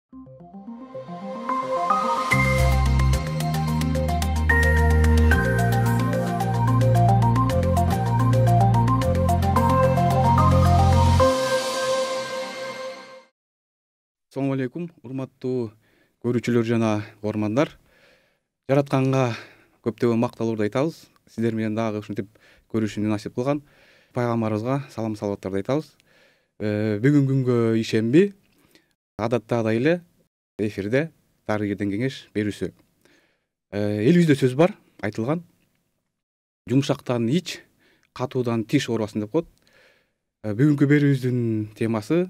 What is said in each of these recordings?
Assalamu алейкум, урматтуу көрүүчүлөр жана угармандар. Жаратканга көптөгөн макталууларды айтабыз. Сиздер менен дагы ушинтип көрүшүүнү насип кылган пайгамбарыбызга салам салаваттарды айтабыз. Бүгүн күнгө ишемби, адаттагыдай эле эфирде дарыгерден кеңеш берүүсү. Элибизде сөз бар, айтылган. Жумшактан ич, катуудан тиш оорубасын деп коет. Бүгүнкү берүүбүздүн темасы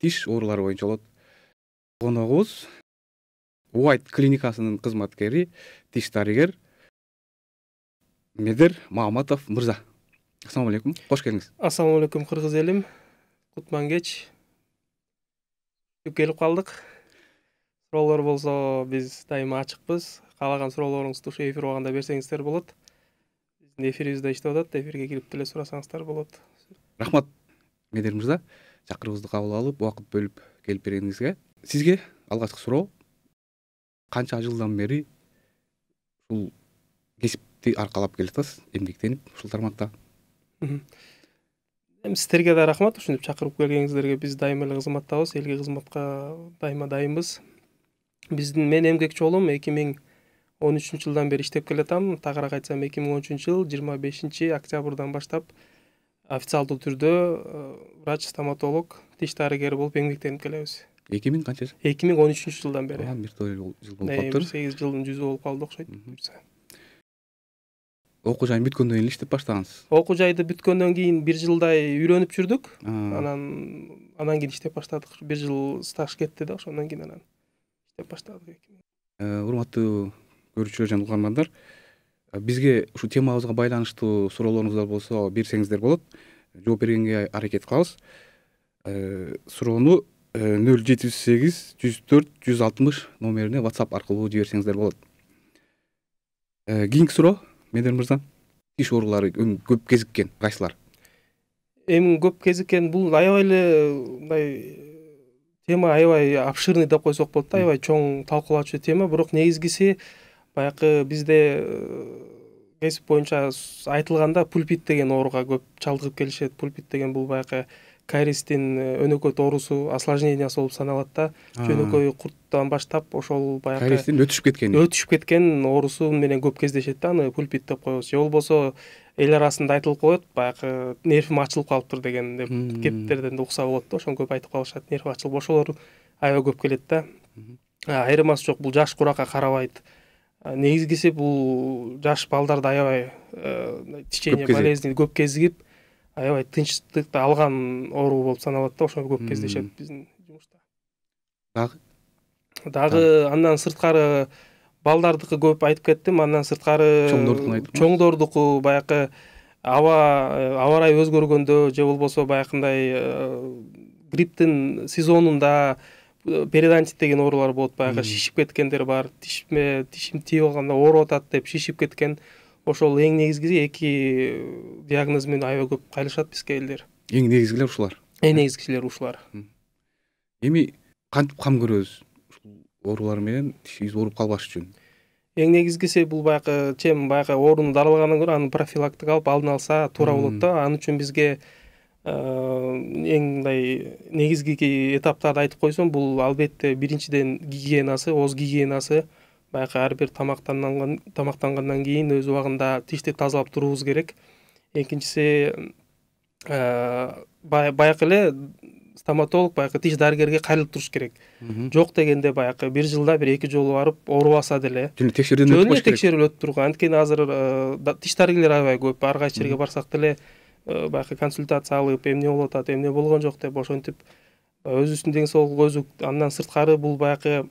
тиш оорулары боюнча болот. Коногубуз White клиникасынын кызматкери, тиш дарыгер Медер Мааматов мырза. Ассаламу алейкум, кош келиңиз. Ассаламу алейкум кыргыз элим. Кутман кеч. Келип калдык. Суроолор болсо биз дайыма ачыкпыз. Каалаган суроолоруңузду ушу эфир убагында берсеңиздер болот. Биздин эфирибиз да иштеп атат. Эфирге кирип деле сурасаңыздар болот. Рахмат Медер мырза, чакыруубузду кабыл алып, убакыт бөлүп келип бергениңизге. Сизге алгачкы суроо: канча жылдан бери ушул кесипти аркалап келатасыз, эмгектенип ушул тармакта? Эми сиздерге да рахмат, ушинтип чакырып келгениңиздерге. Биз дайыма эле кызматтабыз, элге кызматка дайыма дайынбыз. Мен эмгек жолум 2013 жылдан бери иштеп келатам. Тагыраак айтсам 2013 жыл 25 октябрдан баштап официалдуу түрдө врач-стоматолог, тиш дарыгери болуп эмгектенип келебиз. 2000 канча жыл? 2013 жылдан бери. Бир жыл болуп калыптыр. 8 жылдын жүзү болуп калды окшойт. Окуу жайын бүткөндөн кийин иштеп баштагансыз. Окуу жайды бүткөндөн кийин 1 жылдай үйрөнүп жүрдүк. Анан кийин иштеп баштадык. 1 жыл стаж кетти да, ошондон кийин анан иштеп баштадык. Урматтуу көрүүчүлөр жана угармандар, бизге ушу темабызга байланыштуу суроолоруңуздар болсо берсеңиздер болот. Жооп бергенге аракет кылабыз. Суроону 078 104 160 номерине WhatsApp аркылуу жиберсеңиздер болот. Кийинки суроо Медер мырза, тиш оорулары көп кезиккен кайсылар? Эми көп кезиккен бул аябай эле мындай тема, аябай обширный деп койсок болот да, аябай чоң талкуулачу тема. Бирок негизгиси баягы бизде кесип боюнча айтылганда пульпит деген ооруга көп чалдыгып келишет. Пульпит деген бул баягы кариестин өнөкөт оорусу, осложнениясы болуп саналат да. Жөнөкөй курттан баштап ошол баягы кариестин өтүшүп кеткен оорусу менен көп кездешет да, аны пульпит деп коебуз. Же болбосо эл арасында айтылып коет, баягы нервим ачылып калыптыр деген деп кептерден да укса болот да, ошону көп айтып калышат. Нерв ачылып, ошолор аябай көп келет да. Айырмасы жок, бул жаш куракка карабайт. Негизгиси бул жаш балдарда аябай течение болезни көп кезигип, аябай тынчтыкты алган оору болуп саналат да, ошо көп кездешет биздин жумушта. Дагы андан сырткары балдардыкы көп айтып кеттим, андан сырткары чоңдордуку баягы аба ырайы өзгөргөндө же болбосо баягындай грипптин сезонунда периодонтит деген оорулар болот, баягы шишип кеткендер бар, тишим тийип алганда ооруп атат деп шишип кеткен. Ошол эң негизгиси эки диагноз менен аябай көп кайрылышат бизге элдер. Эң негизгилер ушулар. Эң негизгилери ушулар. Эми кантип кам көрөбүз ушул оорулар менен тишибиз ооруп калбаш үчүн? Эң негизгиси бул баягы ооруну даралагандан көрө аны профилактика алып алдын алса туура болот да. Ал үчүн бизге эң мындай негизги этаптарды айтып койсом, бул албетте биринчиден гигиенасы, ооз гигиенасы. Баягы ар бир тамактангандан кийин өз убагында тишти тазалап туруубуз керек. Экинчиси баягы эле стоматолог, баягы тиш дарыгерге кайрылып туруш керек. Жок дегенде баягы 1 жылда 1-2 жолу барып оорубаса деле жөн текшерүүдөн өтүп турган. Анткени азыр тиш дарыгерлер аябай көп. Ар кайсы жерге барсак деле баягы консультация алып, эмне болуп атат, эмне болгон жок деп ошентип өзүбүздүн ден соолугу өзү. Андан сырткары бул баягы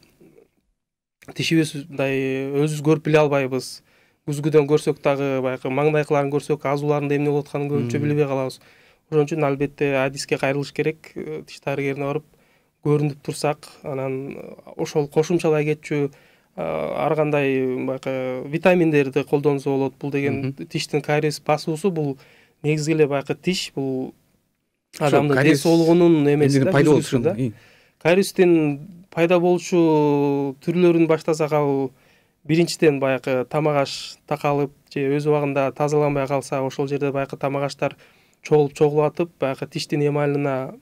тишибиз мындай өзүбүз көрүп биле албайбыз. Күзгүдөн көрсөк дагы баягы маңдайкыларын көрсөк азууларында эмне болуп атканын көбүнчө билбей калабыз. Ошон үчүн албетте адиске кайрылыш керек. Тиш дарыгерине барып көрүнүп турсак, анан ошол кошумчалай кетчү ар кандай баягы витаминдерди колдонсо болот. Бул деген тиштин кариес басуусу, бул негизги эле баягы тиш, бул адамдын ден соолугунун эмеси да. Кариестин пайда болуучу түрлөрүн баштасак, ал биринчиден баягы тамак аш такалып же өз убагында тазаланбай калса, ошол жерде баягы тамак аштар чогулуп атып, баягы тиштин эмалына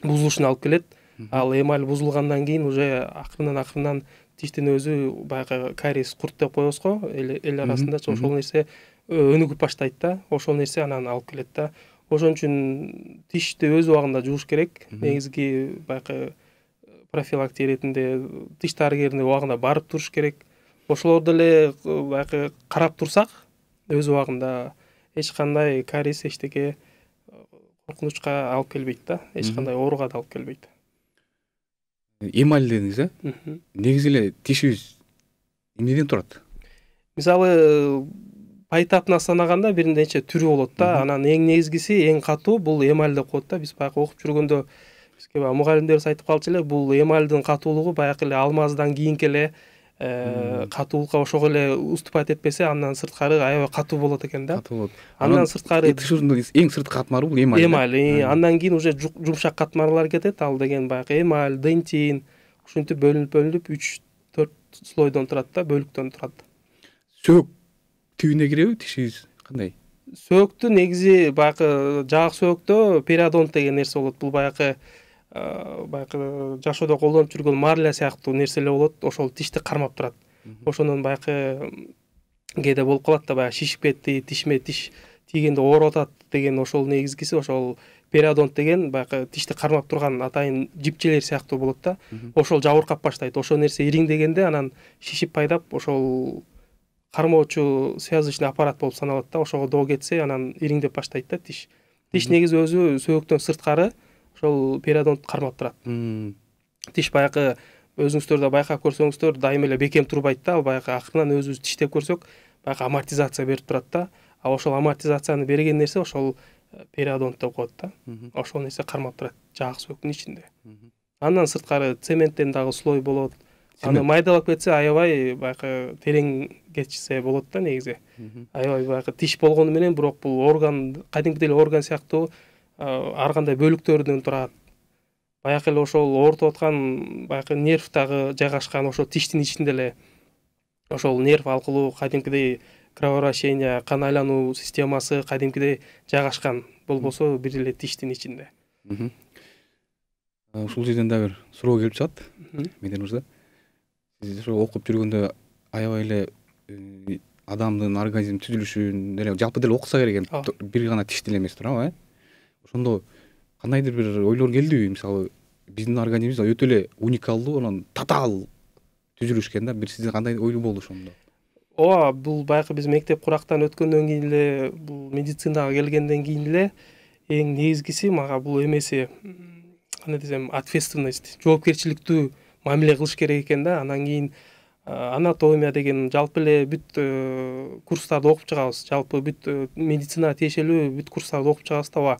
бузулушуна алып келет. Ал эмаль бузулгандан кийин уже акырынан тиштин өзү баягы кариес, курт деп коебуз го эл арасындачы, ошол нерсе өнүгүп баштайт да, ошол нерсе анан алып келет да. Ошон үчүн тишти өз убагында жууш керек. Негизги баягы профилактика иретинде тиш дарыгерине убагында барып туруш керек. Ошолорду эле баягы карап турсак, өз убагында эч кандай кариес, эчтеке коркунучка алып келбейт да, эч кандай ооруга да алып келбейт. Эмаль дедиңиз, негизи эле тишибиз эмнеден турат? Мисалы, байтаптын санаганда бир нече түрү болот да. Анан эң негизгиси, эң катуу бул эмаль деп коет да. Биз баягы окуп жүргөндө бизге мугалимдерибиз айтып калчу эле, бул эмальдын катуулугу баягы эле алмаздан кийинки эле катуулукка ошого эле уступать этпесе, андан сырткары аябай катуу болот экен да. Катуу болот. Андан сырткары тиш ушунун эң сырткы катмары бул эмаль. Эмаль. Андан кийин уже жумшак катмарлар кетет. Ал деген баягы эмаль, дентин, ушинтип бөлүнүп 3-4 слойдон турат да, бөлүктөн турат. Сөөк түбүнө киреби тишибиз? Кандай? Сөөктү негизи баягы жаак сөөктө периодонт деген нерсе болот. Бул баягы жашоодо колдонуп жүргөн марля сыяктуу нерселер болот. Ошол тишти кармап турат. Ошондон баягы кээде болуп калат да, баягы шишип кетти, тишиме тиш тийгенде ооруп атат деген, ошол негизгиси ошол периодонт деген баягы тишти кармап турган атайын жипчелер сыяктуу болот да. Ошол жабыркап баштайт. Ошол нерсе ириңдегенде анан шишип пайдап, ошол кармоочу связочный аппарат болуп саналат да. Ошого доо кетсе, анан ириңдеп баштайт да тиш. Тиш негизи өзү сөөктөн сырткары ошол периодонт кармап турат. Тиш баягы өзүңүздөр да байкап көрсөңүздөр, дайыма эле бекем турбайт да. Ал баягы акырынан өзүбүз тиштеп көрсөк, баягы амортизация берип турат да. А ошол амортизацияны берген нерсе ошол периодонт деп коет да. Ошол нерсе кармап турат жаак сөөктүн ичинде. Андан сырткары цементтен дагы слой болот. Аны майдалап кетсе, аябай баягы терең кетсе болот да негизи. Аябай баягы тиш болгону менен, бирок бул орган, кадимкидей эле орган сыяктуу ар кандай бөлүктөрдөн турат. Баягы эле ошол оорутуп аткан баягы нерв дагы жайгашкан ошол тиштин ичинде эле. Ошол нерв аркылуу кадимкидей кровообращение, кан айлануу системасы кадимкидей жайгашкан болбосо бир эле тиштин ичинде. Ушул жерден да бир суроо келип чыгат. Медер мырза, сиз ошо окуп жүргөндө аябай эле адамдын организм түзүлүшүн деле жалпы деле окуса керек экен, бир гана тиш деле эмес туурабы? Ошондо кандайдыр бир ойлор келдиби? Мисалы, биздин организмибиз өтө эле уникалдуу, анан татаал түзүлүш экен да. Бир сизде кандай ой болду ошондо? Ооба, бул баягы биз мектеп курактан өткөндөн кийин эле, бул медицинага келгенден кийин эле эң негизгиси мага бул эмеси, кандай десем, ответственность, жоопкерчиликтүү мамиле кылыш керек экен да. Андан кийин анатомия деген жалпы эле бүт курстарды окуп чыгабыз. Жалпы бүт медицинага тиешелүү бүт курстарды окуп чыгабыз да.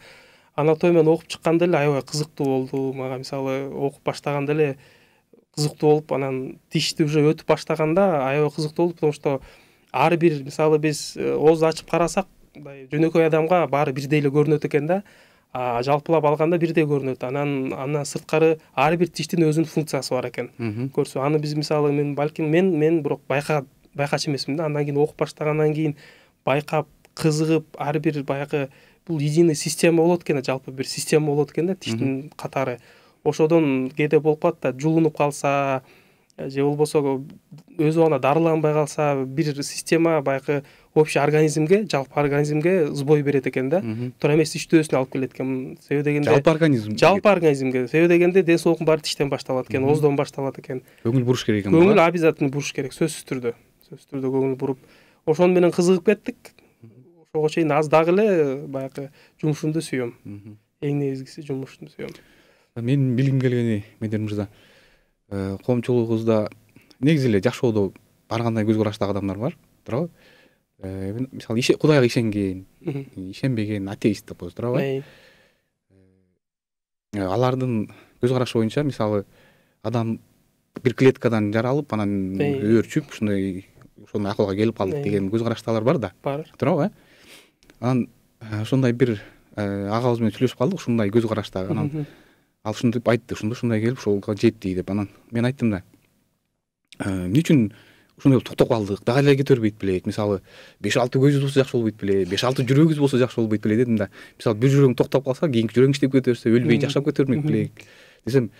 Анатомияны окуп чыкканда эле аябай кызыктуу болду. Мага мисалы окуп баштаганда эле кызыктуу болуп, анан тишти уже өтүп баштаганда аябай кызыктуу болду, потому что ар бир, мисалы биз оозду ачып карасак, жөнөкөй адамга баары бирдей эле көрүнөт экен да. Жалпылап алганда бирдей көрүнөт. Андан сырткары ар бир тиштин өзүнүн функциясы бар экен. Көрсө, аны биз мисалы мен бирок байкачу эмесмин да. Андан кийин окуп баштагандан кийин байкап, кызыгып, ар бир баягы бул единый система болот экен, жалпы бир система болот экен да тиштин катары. Ошодон кээде болуп калат да, жулунуп калса же болбосо өз убагында дарыланбай калса, бир система баягы общий организмге, жалпы организмге сбой берет экен да. Туура эмес иштөөсүнө алып келет экен. Себеби дегенде жалпы организмге. Себеби дегенде ден соолуктун баары тиштен башталат экен, ооздон башталат экен. Көңүл буруш керек экен. Көңүл обязательно буруш керек, сөзсүз түрдө. Сөзсүз түрдө көңүл буруп, ошон менен кызыгып кеттик. Ошого чейин аз дагы эле баягы жумушумду сүйөм. Эң негизгиси жумушумду сүйөм. Мен билгим келгени, Медер мырза, коомчулугубузда негизи эле жашоодо ар кандай көз караштагы адамдар бар, туурабы? Мисалы, Кудайга ишенген, ишенбеген, атеист деп коебуз, туурабы? Алардын көз карашы боюнча, мисалы, адам бир клеткадан жаралып, анан өөрчүп, ушундай акылга келип калдык деген көз караштагылар бар да. Бар. Туурабы? Анан ошондой бир агабыз менен сүйлөшүп калдык, ушундай көз караштагы. Анан ал ушинтип айтты, ушундай келип ошолго жетти деп. Анан мен айттым да, эмне үчүн ушундай токтоп калдык, дагы эле кете бербейт белек? Мисалы 5-6 көзүбүз болсо жакшы болбойт беле? 5-6 жүрөгүбүз болсо жакшы болбойт беле дедим да. Мисалы бир жүрөгүң токтоп калса, кийинки жүрөгүң иштеп кете берсе, өлбөй жашап кете бермек белек? Десем,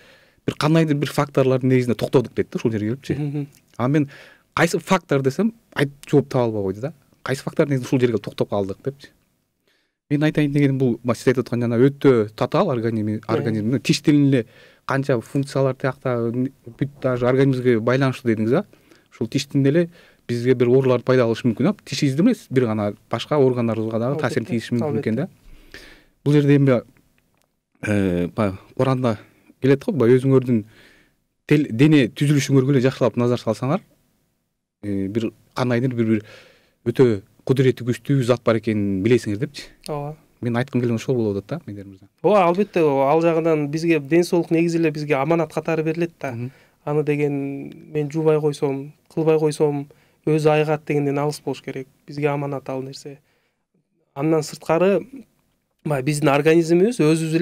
бир кандайдыр бир факторлордун негизинде токтодук дейт да ушул жерге келипчи. А мен кайсы фактор десем, жооп таба албай койду да. Кайсы фактор негизинде ушул жерге токтоп калдык депчи. Мен айтайын дегеним, бул сиз айтып аткан жана өтө татаал организм, тиш тилинин эле канча функциялар тиякта бүт даже организмге байланыштуу дедиңиз а. Ушул тиштин эле бизге бир ооруларды пайда кылышы мүмкүн а. Тишибизде эмес, бир гана башка органдарыбызга дагы таасир тийиши мүмкүн экен да. Бул жерде эми баягы Куранда келет го, баягы өзүңөрдүн дене түзүлүшүңөргө эле жакшылап назар салсаңар, бир кандайдыр бир өтө кудурети күчтүү зат бар экенин билесиңер депчи. Ооба. Мен айткым келген ошол болуп атат да, Медер мырза. Ооба, албетте, ал жагынан бизге ден соолук негизи эле бизге аманат катары берилет да. Аны деген мен жуубай койсом, кылбай койсом өзү айыгат дегенден алыс болуш керек. Бизге аманат ал нерсе. Андан сырткары баягы биздин организмибиз өзү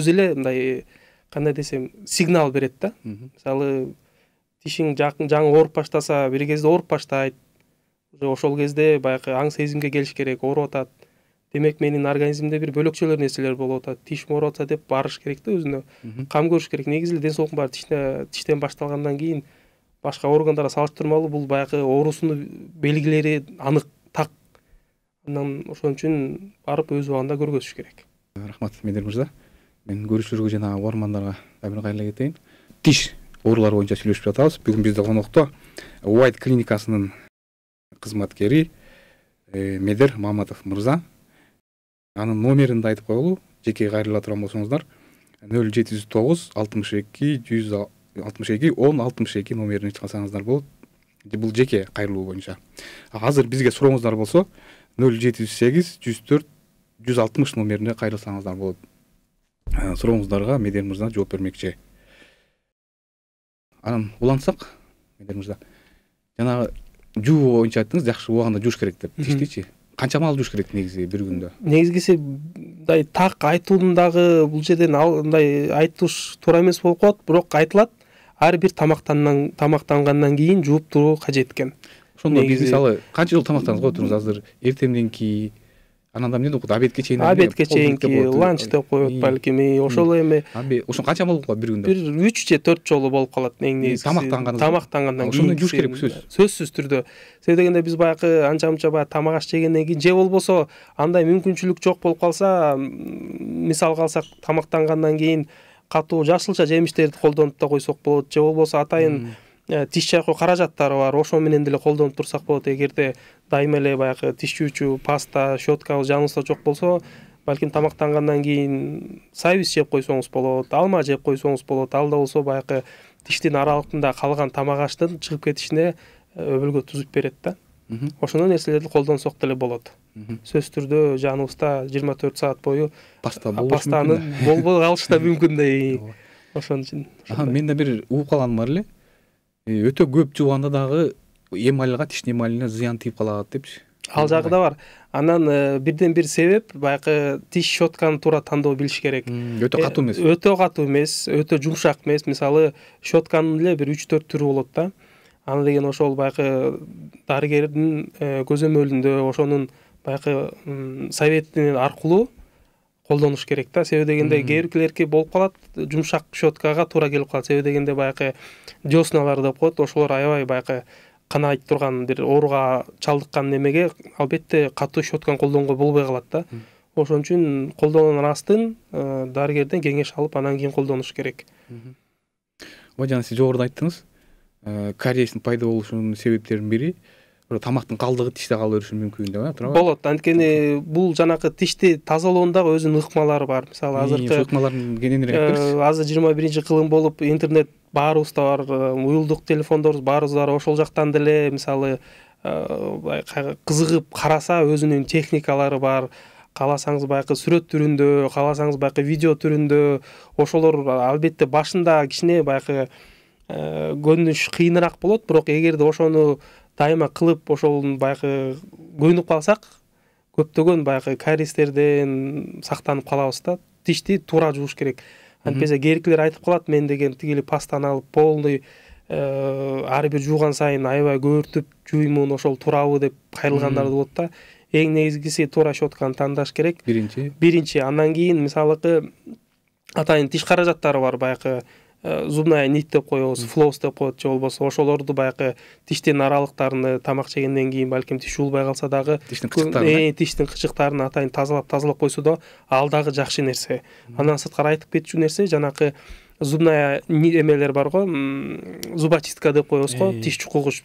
эле мындай кандай десем сигнал берет да. Мисалы тишиң жаңы ооруп баштаса, бир кезде ооруп баштайт. Ошол кезде баягы аң сезимге келиш керек, ооруп атат. Демек менин организмимде бир бөлөкчөлөр нерселер болуп атат. Тишим ооруп атса деп барыш керек да өзүнө. Кам көрүш керек. Негизи эле ден соолуктун баары тиштен башталгандан кийин башка органдарга салыштырмалуу бул баягы оорусунун белгилери анык, так. Андан ошон үчүн барып өз убагында көргөзүш керек. Рахмат, Медер мырза. Мен көрүүчүлөргө жана угармандарга дагы бир кайрылып кетейин. Тиш оорулары боюнча сүйлөшүп жатабыз. Бүгүн бизде конокто White клиникасынын кызматкери Медер Маматов мырза. Анын номерин да айтып коелу, жеке кайрыла турган болсоңуздар 0709 62 10 62 номерин чалсаңыздар болот. Бул жеке кайрылуу боюнча. Азыр бизге сурооңуздар болсо 0708 104 160 номерине кайрылсаңыздар болот. Сурооңуздарга Медер мырза жооп бермекчи. Анан улантсак, Медер мырза, жанагы жуу боюнча айттыңыз, жакшы убагында жууш керек деп. Тиштичи канча маал жууш керек негизи бир күндө? Негизгиси мындай так айтуунун дагы бул жерден мындай айтыш туура эмес болуп калат, бирок айтылат. Ар бир тамактангандан кийин жууп туруу кажет экен. Ошондо биз мисалы канча жыл тамактанабыз го турубуз азыр эртемденки, анан да эмне деп коет, обедке чейин. Обедке чейинки ланч деп коет балким. Ошол эми ошон канча болуп калат бир күндө? Бир 3 же 4 жолу болуп калат эң негизгиси. Тамактангандан кийин. Ошондо жууш керек сөзсүз. Сөзсүз түрдө. Себеп дегенде биз баягы анча-мынча баягы тамак аш жегенден кийин же болбосо андай мүмкүнчүлүк жок болуп калса, мисалга алсак тамактангандан кийин катуу жашылча жемиштерди колдонуп да койсок болот, же болбосо атайын тиш чайкоо каражаттары бар, ошо менен деле колдонуп турсак болот. Эгерде дайыма эле баягы тиш жуучу паста, щеткабыз жаныбызда жок болсо, балким тамактангандан кийин сайвис жеп койсоңуз болот, алма жеп койсоңуз болот. Ал да болсо баягы тиштин аралыктында калган тамак аштын чыгып кетишине өбөлгө түзүп берет да. Ошондой нерселерди колдонсок деле болот. Сөзсүз түрдө жаныбызда 24 саат бою пастаны болбой калышы да мүмкүн да. Ошон үчүн. Менде бир угуп калганым бар эле. Өтө көп жууганда дагы эмальга, тиш эмалине зыян тийип калат депчи. Ал жагы да бар. Анан бирден бир себеп баягы тиш щетканы туура тандоо билиш керек. Өтө катуу эмес. Өтө катуу эмес, өтө жумшак эмес. Мисалы щетканын эле бир 3-4 түрү болот да. Аны деген ошол баягы дарыгердин көзөмөлүндө ошонун баягы советинин аркылуу колдонуш керек да. Себеп дегенде кээ биркилерге болуп калат, жумшак щеткага туура келип калат. Себеп дегенде баягы дёсналар деп коет, ошолор аябай баягы канайт турган бир ооруга чалдыккан немеге албетте катуу щетканы колдонгого болбой калат да. Ошон үчүн колдонуудан астын дарыгерден кеңеш алып анан кийин колдонуш керек. Жана сиз жогоруда айттыңыз, кариестин пайда болушунун себептеринин бири тамактын калдыгы тиште кала бериши мүмкүн деп, туура? Болот. Анткени бул жанакы тишти тазалоонун өзүнүн ыкмалары бар. Мисалы азыркы ыкмаларын кененирээк айтыңыз. Азыр 21-кылым болуп, интернет баарыбызда бар, уюлдук телефондорубуз баарыбызда бар. Ошол жактан деле мисалы кызыгып караса өзүнүн техникалары бар. Кааласаңыз баягы сүрөт түрүндө, кааласаңыз баягы видео түрүндө, ошолор албетте башында кичине баягы көрүнүш кыйыныраак болот, бирок эгерде ошону дайыма кылып ошол баягы көйнүп калсак, көптөгөн баягы кариестерден сактанып калабыз да. Тишти туура жууш керек. антпесе керикилер айтып калат, мен деген тигили пастаны алып полный ар бир жууган сайын аябай көбүртүп жуймун, ошол туурабы деп кайрылгандар болот да. Эң негизгиси туура щетканы тандаш керек. Биринчи, андан кийин мисалыкы атайын тиш каражаттары бар, баягы зубная нить деп коебуз, флосс деп коет, же болбосо ошолорду баягы тиштин аралыктарыны тамак жегенден кийин балким тиш жуулбай калса дагы тиштин кычыктарын атайын тазалап койсо да ал дагы жакшы нерсе. Андан сырткары айтып кетчү нерсе жанакы зубная эмелер бар го, зубочистка деп коебуз го, тиш чукугуч.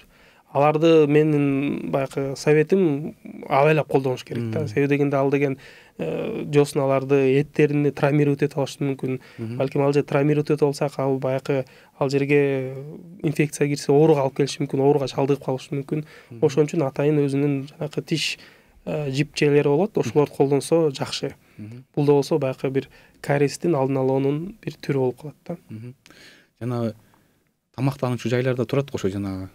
Аларды менин баягы советим абайлап колдонуш керек да. Себеби дегенде ал деген жосуналарды, эттерин травмировать этип алышы мүмкүн. Балким ал же травмировать этип алсак, ал баягы ал жерге инфекция кирсе ооруга алып келиши мүмкүн, ооруга чалдыгып калышы мүмкүн. Ошон үчүн атайын өзүнүн жанакы тиш жипчелери болот, ошолорду колдонсо жакшы. Бул да болсо баягы бир кариестин алдын алуунун бир түрү болуп калат да. Жана тамактануучу жайларда турат го ошо жанагы.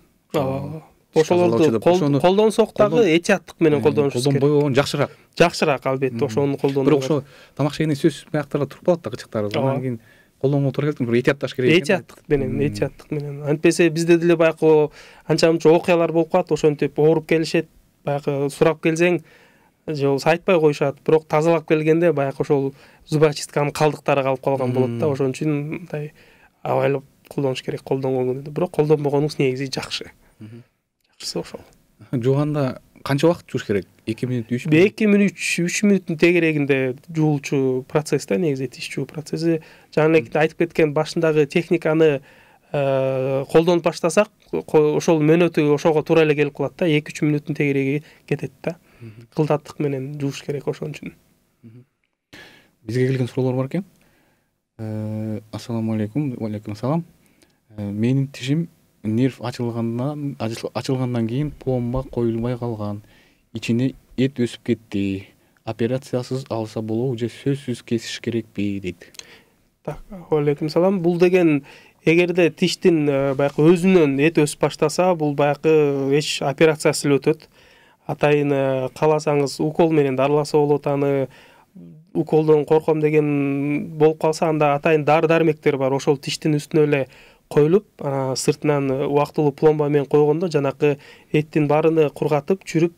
Ошолорду колдонсок дагы этияттык менен колдонуш керек. Колдонбой болгон жакшыраак. Жакшыраак албетте, ошону колдонуу. Бирок ошо тамак жегенде сөзсүз маяктарда туруп калат да кычыктары. Андан кийин колдонгого туура келет, бирок этиятташ керек. Этияттык менен. Антпесе бизде деле баягы анча-мынча окуялар болуп калат, ошентип ооруп келишет, баягы сурап келсең же болбосо айтпай коюшат, бирок тазалап келгенде баягы ошол зубочистканын калдыктары калып калган болот да. Ошон үчүн мындай абайлап колдонуш керек, колдонгон күндө. Бирок колдонбогонуңуз негизи жакшы. Жакшысы ошол. Жууганда канча убакыт жууш керек? 2 мүнөт, 3 мүнөт? 2 мүнөт, 3 мүнөттүн тегерегинде жуулчу процесс да, негизи тиш жуу процесси. Жана эле айтып кеткен башындагы техниканы колдонуп баштасак, ошол мөөнөтү ошого туура эле келип калат да. 2-3 мүнөттүн тегереги кетет да. Кылдаттык менен жууш керек ошон үчүн. Бизге келген суроолор бар экен. Ассаламу алейкум. Ва алейкум ассалам. Менин тишим нерв ачылгандан кийин пломба коюлбай калган. Ичине эт өсүп кетти. Операциясыз алса болобу же сөзсүз кесиш керекпи дейт. Так, алейкум салам. Бул деген эгерде тиштин баягы өзүнөн эт өсүп баштаса, бул баягы эч операциясыз эле өтөт. Атайын кааласаңыз укол менен дарыласа болот. Аны уколдон корком деген болуп калса, анда атайын дары-дармектер бар. Ошол тиштин үстүнө эле коюлуп, сыртынан убактылуу пломба менен койгондо жанакы эттин баарыны кургатып, чүрүп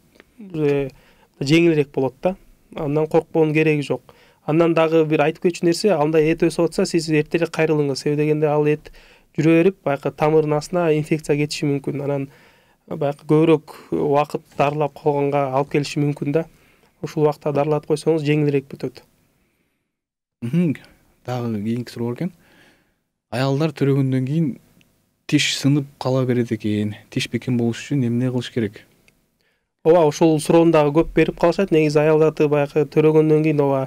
жеңилирээк болот да. Андан коркпоонун кереги жок. Андан дагы бир айтып кетчү нерсе, андай эт өсүп атса, сиз эртерээк кайрылыңыз. Себеби дегенде ал эт жүрө берип, баягы тамырдын астына инфекция кетиши мүмкүн. Анан баягы көбүрөөк убакыт дарылап калганга алып келиши мүмкүн да. Ушул убакта дарылатып койсоңуз жеңилирээк бүтөт. Дагы кийинки суроо экен. Аялдар төрөгөндөн кийин тиш сынып кала берет экен. Тиш бекем болуш үчүн эмне кылыш керек? Ооба, ошол суроону дагы көп берип калышат. Негизи аялдарды баягы төрөгөндөн кийин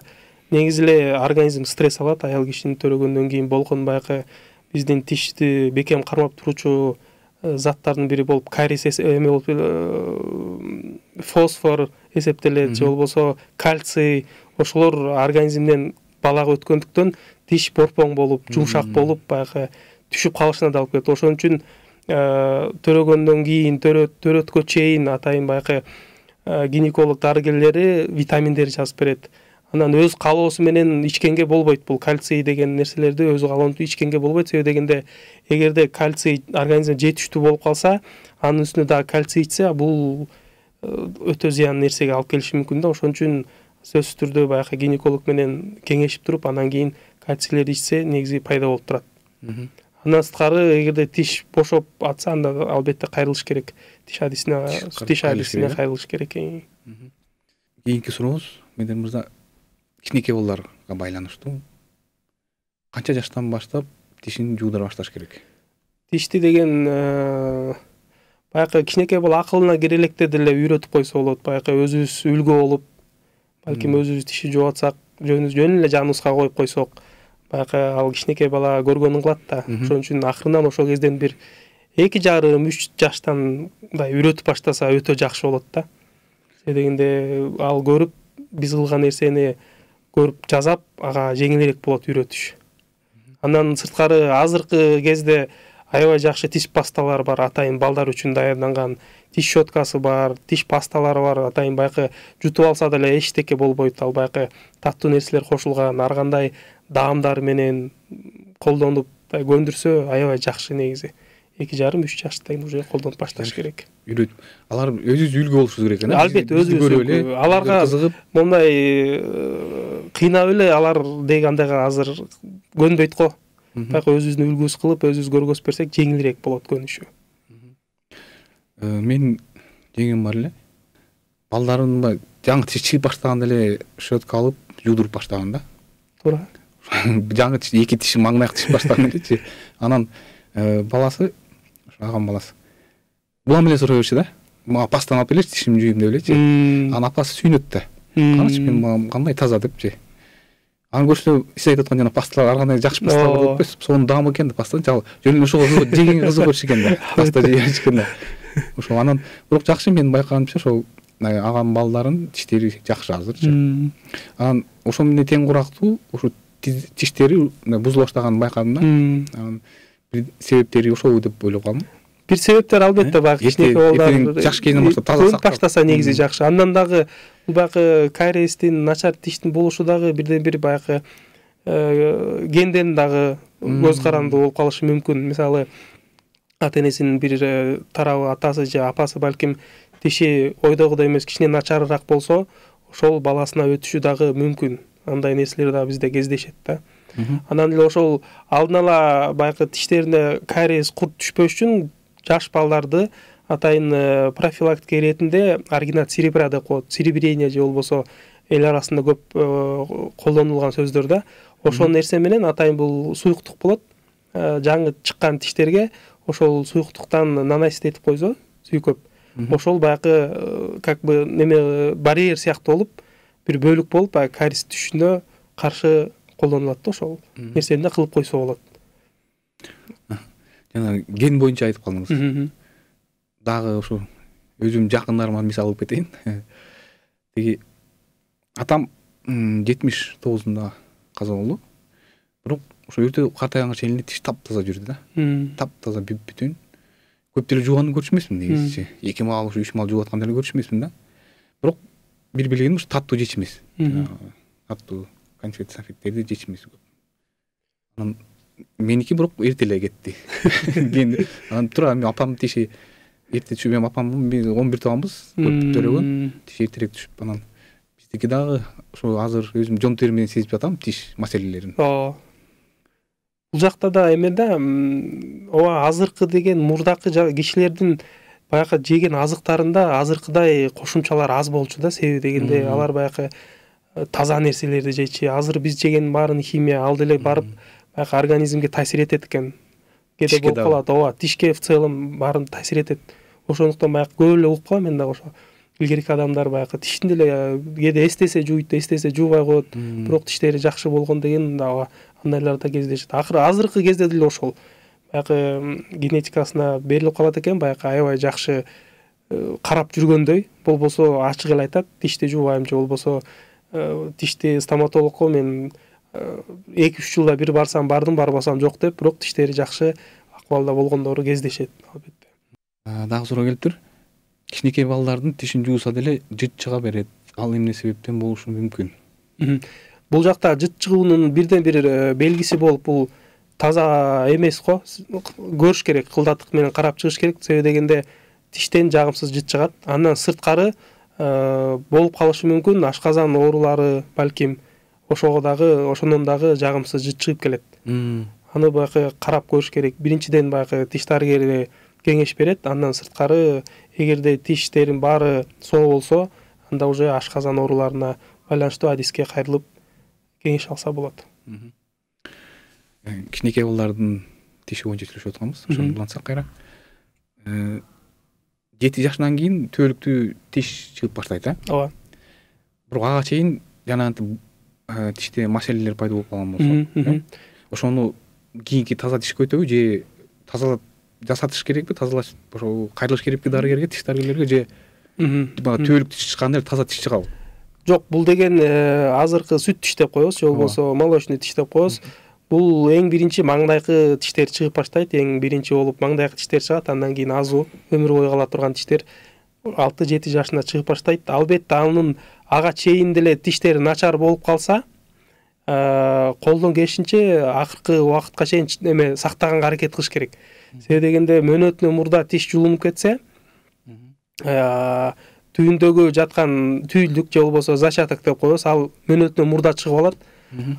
негизи эле организм стресс алат. Аял кишинин төрөгөндөн кийин болгон баягы биздин тишти бекем кармап туручу заттардын бири болуп кариес эме болуп фосфор эсептелет, же болбосо кальций. Ошолор организмден балага өткөндүктөн тиш борпоң болуп, жумшак болуп, баягы түшүп калышына да алып келет. Ошон үчүн төрөгөндөн кийин, төрөткө чейин атайын баягы гинеколог дарыгерлери витаминдер жазып берет. Анан өз каалоосу менен ичкенге болбойт. Бул кальций деген нерселерди өзү каалоонуп ичкенге болбойт. Себеби дегенде эгерде кальций организмде жетиштүү болуп калса, анын үстүнө дагы кальций ичсе, бул өтө зыян нерсеге алып келиши мүмкүн да. Ошон үчүн сөзсүз түрдө баягы гинеколог менен кеңешип туруп, анан кийин кальцийлерди ичсе, негизи пайда болуп турат. Андан сырткары, эгерде тиш бошоп атса, анда албетте кайрылыш керек. Тиш адисине кайрылыш керек. Кийинки сурообуз, Медер мырза, кичинекей балдарга байланыштуу. Канча жаштан баштап тишин жуудура башташ керек? Тишти деген баягы кичинекей бала акылына кире электе деле үйрөтүп койсо болот. Баягы өзүбүз үлгү болуп, балким өзүбүз тиши жууп атсак, жөн эле жаныбызга коюп койсок, баягы ал кичинекей бала көргөнүн кылат да. Ошон үчүн акырынан ошол кезден бир 2,5-3 жаштан мындай үйрөтүп баштаса өтө жакшы болот да. Себеби дегенде ал көрүп, биз кылган нерсени көрүп жазап, ага жеңилирээк болот үйрөтүш. Андан сырткары азыркы кезде аябай жакшы тиш пасталары бар, атайын балдар үчүн даярданган тиш щеткасы бар, тиш пасталары бар, атайын байкы жутуп алса деле эчтеке болбойт, ал байкы таттуу нерселер кошулган, ар кандай даамдар менен колдонуп көндүрсө аябай жакшы негизи. 2,5-3 жаштан уже колдонуп башташ керек. Алар өзүбүз үлгү болушубуз керек экен. Албетте өзүбүз аларга мондай кыйнап эле алар дегендеге азыр көнбөйт го. Байкы өзүбүздүн үлгүбүз кылып, өзүбүз көргөзүп берсек жеңилирээк болот көнүшү. Мен жеңем бар эле. Балдарым жаңы тиш чыгып баштаганда эле щетка алып жуудуруп баштаган да. Туура. Жаңы тиш, эки тиши маңнак тишип баштаган элечи. Анан баласы, агам баласы. Булам эле сурай берчи да. Мага пастаны алып келечи, тишимди жууйм деп элечи. Анан апасы сүйүнөт да. Карачы мен кандай таза депчи. Анан көрсө сиз айтып аткан жана пасталар ар кандай жакшы пасталар болуп кетпесиз. Сонун даам экен да пастаны. Жөн ошого жеген кызык көрчү экен да. Паста жейбеш экен да. Ошо анан бирок жакшы мен байкаганымча ошол агам балдарын тиштери жакшы азырчы. Анан ошо менен тең курактуу ошо тиштери бузула баштаганын байкадым да. Анан бир себептери ошол деп ойлоп калдым. Бир себептер албетте баягы кичинекей балдар жакшы кийинен баштап таза сактап баштаса негизи жакшы. Андан дагы бул баягы кариестин, начар тиштин болушу дагы бирден бир баягы генден дагы көз каранды болуп калышы мүмкүн. Мисалы ата энесинин бир тарабы, атасы же апасы балким тиши ойдогудай эмес кичине начарыраак болсо, ошол баласына өтүшү дагы мүмкүн. Андай нерселер дагы бизде кездешет да. Анан эле ошол алдын ала баягы тиштерине кариес, курт түшпөш үчүн жаш балдарды атайын профилактика иретинде аргинат серебра деп коет. Серебрение же болбосо эл арасында көп колдонулган сөздөр да. Ошол нерсе менен атайын бул суюктук болот. Жаңы чыккан тиштерге ошол суюктуктан нанайсыз этип койсо, сүйкөп. Ошол баягы как бы неме барьер сыяктуу болуп, бир бөлүк болуп, баягы кариес түшүнө каршы колдонулат да, ошол нерсени да кылып койсо болот. Жана ген боюнча айтып калдыңыз. Дагы ошо өзүм жакындарыма мисал алып кетейин. Тиги атам 79-да каза болду. Бирок ошо өтө картайганга чейин тиш таптаза жүрдү да. Таптаза бүтүн. Көптөр жууганын көрчү эмесмин негизичи. 2 мал, 3 мал жууп аткандарды көрчү эмесмин да. Бирок бир билгеним ушу таттуу жеч эмес. Таттуу конфеттерди жеч эмес көп. Анан меники бирок эрте эле кетти. Анан туура апам тиши эрте түшүп, мен апам 11 тууганбыз, көп төрөгөн, тиш эртерээк түшүп, анан биздики дагы ошо азыр өзүм жон терим менен сезип жатам тиш маселелерин. Бул жакта да эме да, ооба азыркы деген мурдакы кишилердин баягы жеген азыктарында азыркыдай кошумчалар аз болчу да, себеби дегенде алар баягы таза нерселерди жейчи. Азыр биз жеген баарын химия ал деле барып баягы организмге таасир этет экен. Кете болуп калат, ооба, тишке в целом баарын таасир этет. Ошондуктан баягы көп эле угуп калам мен дагы ошо. Илгерки адамдар баягы тишин деле кээде эстесе жууйт, эстесе жуубай коет, бирок тиштери жакшы болгон деген дагы андайлар да кездешет. Акыры азыркы кезде деле ошол баягы генетикасына берилип калат экен, баягы аябай жакшы карап жүргөндөй, болбосо ачык эле айтат, тишти жуубайм же болбосо тишти стоматологко мен 2-3 жылда бир барсам бардым, барбасам жок деп, бирок тиштери жакшы акыбалда болгондору кездешет албетте. Дагы суроо келиптир. Кичинекей балдардын тишин жууса деле жыт чыга берет. Ал эмне себептен болушу мүмкүн? Бул жакта жыт чыгуунун бирден бир белгиси болуп, бул таза эмес го. Көрүш керек, кылдаттык менен карап чыгыш керек. Себеби дегенде тиштен жагымсыз жыт чыгат. Андан сырткары болуп калышы мүмкүн, ашказан оорулары балким ошондон дагы жагымсыз жыт чыгып келет. Аны баягы карап көрүш керек. Биринчиден баягы тиш дарыгери кеңеш берет. Андан сырткары эгерде тиштерин баары соо болсо, анда уже ашказан ооруларына байланыштуу адиске кайрылып кеңеш алса болот. Кичинекей балдардын тиши боюнча сүйлөшүп атканбыз. Ошону улантсак кайра. 7 жашынан кийин түбөлүктүү тиш чыгып баштайт, Ооба. Бирок ага чейин жанагынтип тиште маселелер пайда болуп калган болсо, ошону кийинки таза тиш көтөбү же тазалап жасатыш керекпи, тазалаш, ошо кайрылыш керекпи дарыгерге, тиш дарыгерге же түбөлүк тиш чыкканда таза тиш чыгабы? Жок, бул деген азыркы сүт тиш деп коебуз, же болбосо молочный тиш деп коебуз. Бул эң биринчи маңдайкы тиштер чыгып баштайт. Эң биринчи болуп маңдайкы тиштер чыгат, андан кийин азуу өмүр бою кала турган тиштер 6-7 жашында чыгып баштайт. Албетте анын ага чейин деле тиштери начар болуп калса, колдон келишинче акыркы убакытка чейин эме сактаганга аракет кылыш керек. Себеби дегенде мөөнөтүнө мурда тиш жулунуп кетсе, түйүндөгү жаткан түйүлдүк же болбосо зачаток деп коебуз, ал мөөнөтүнө мурда чыгып алат.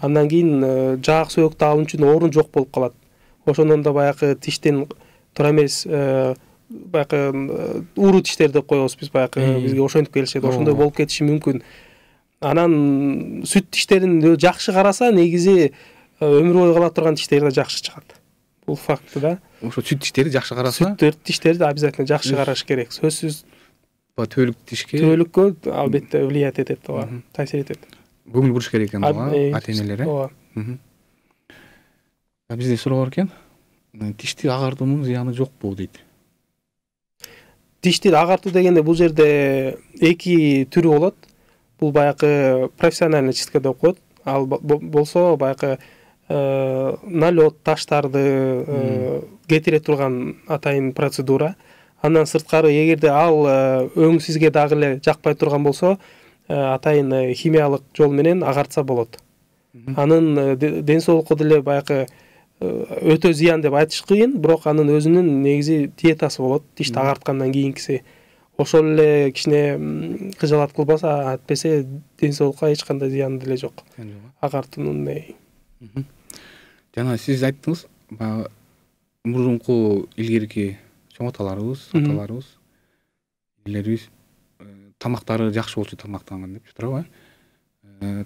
Андан кийин жаак сөйөктү алуу үчүн орун жок болуп калат. Ошондон да баягы тиштин туура эмес баягы уруу тиштер деп коебуз биз, баягы бизге ошентип келишет. Ошондой болуп кетиши мүмкүн. Анан сүт тиштерин жакшы караса, негизи өмүр бою кала турган тиштер да жакшы чыгат. Бул факт да. Ошо сүт тиштери жакшы караса, сүт тиштерди обязательно жакшы караш керек. Сөзсүз төөлүк тишке төөлүккө албетте влиять этет, ооба, таасир этет. Көңүл буруш керек экен буга ата-энелер. Ооба. Бизде суроо бар экен. Тишти агартуунун зыяны жокпу дейт. Тишти агартуу дегенде бул жерде эки түрү болот. Бул баягы профессиональный чистка деп коет. Ал болсо баягы налет таштарды кетире турган атайын процедура. Андан сырткары, эгерде ал өң сизге дагы эле жакпай турган болсо, атайын химиялык жол менен агартса болот. Анын ден соолукка деле баягы өтө зыян деп айтыш кыйын, бирок анын өзүнүн негизи диетасы болот, тишти агарткандан кийинкиси. Ошол эле кичине кыжалат кылбаса, айтпесе ден соолукка эч кандай зыяны деле жок. Агартуунун. Жана сиз айттыңыз, баягы мурунку илгерки чоң аталарыбыз, элерибиз тамактары жакшы болчу тамактанган деп туурабы?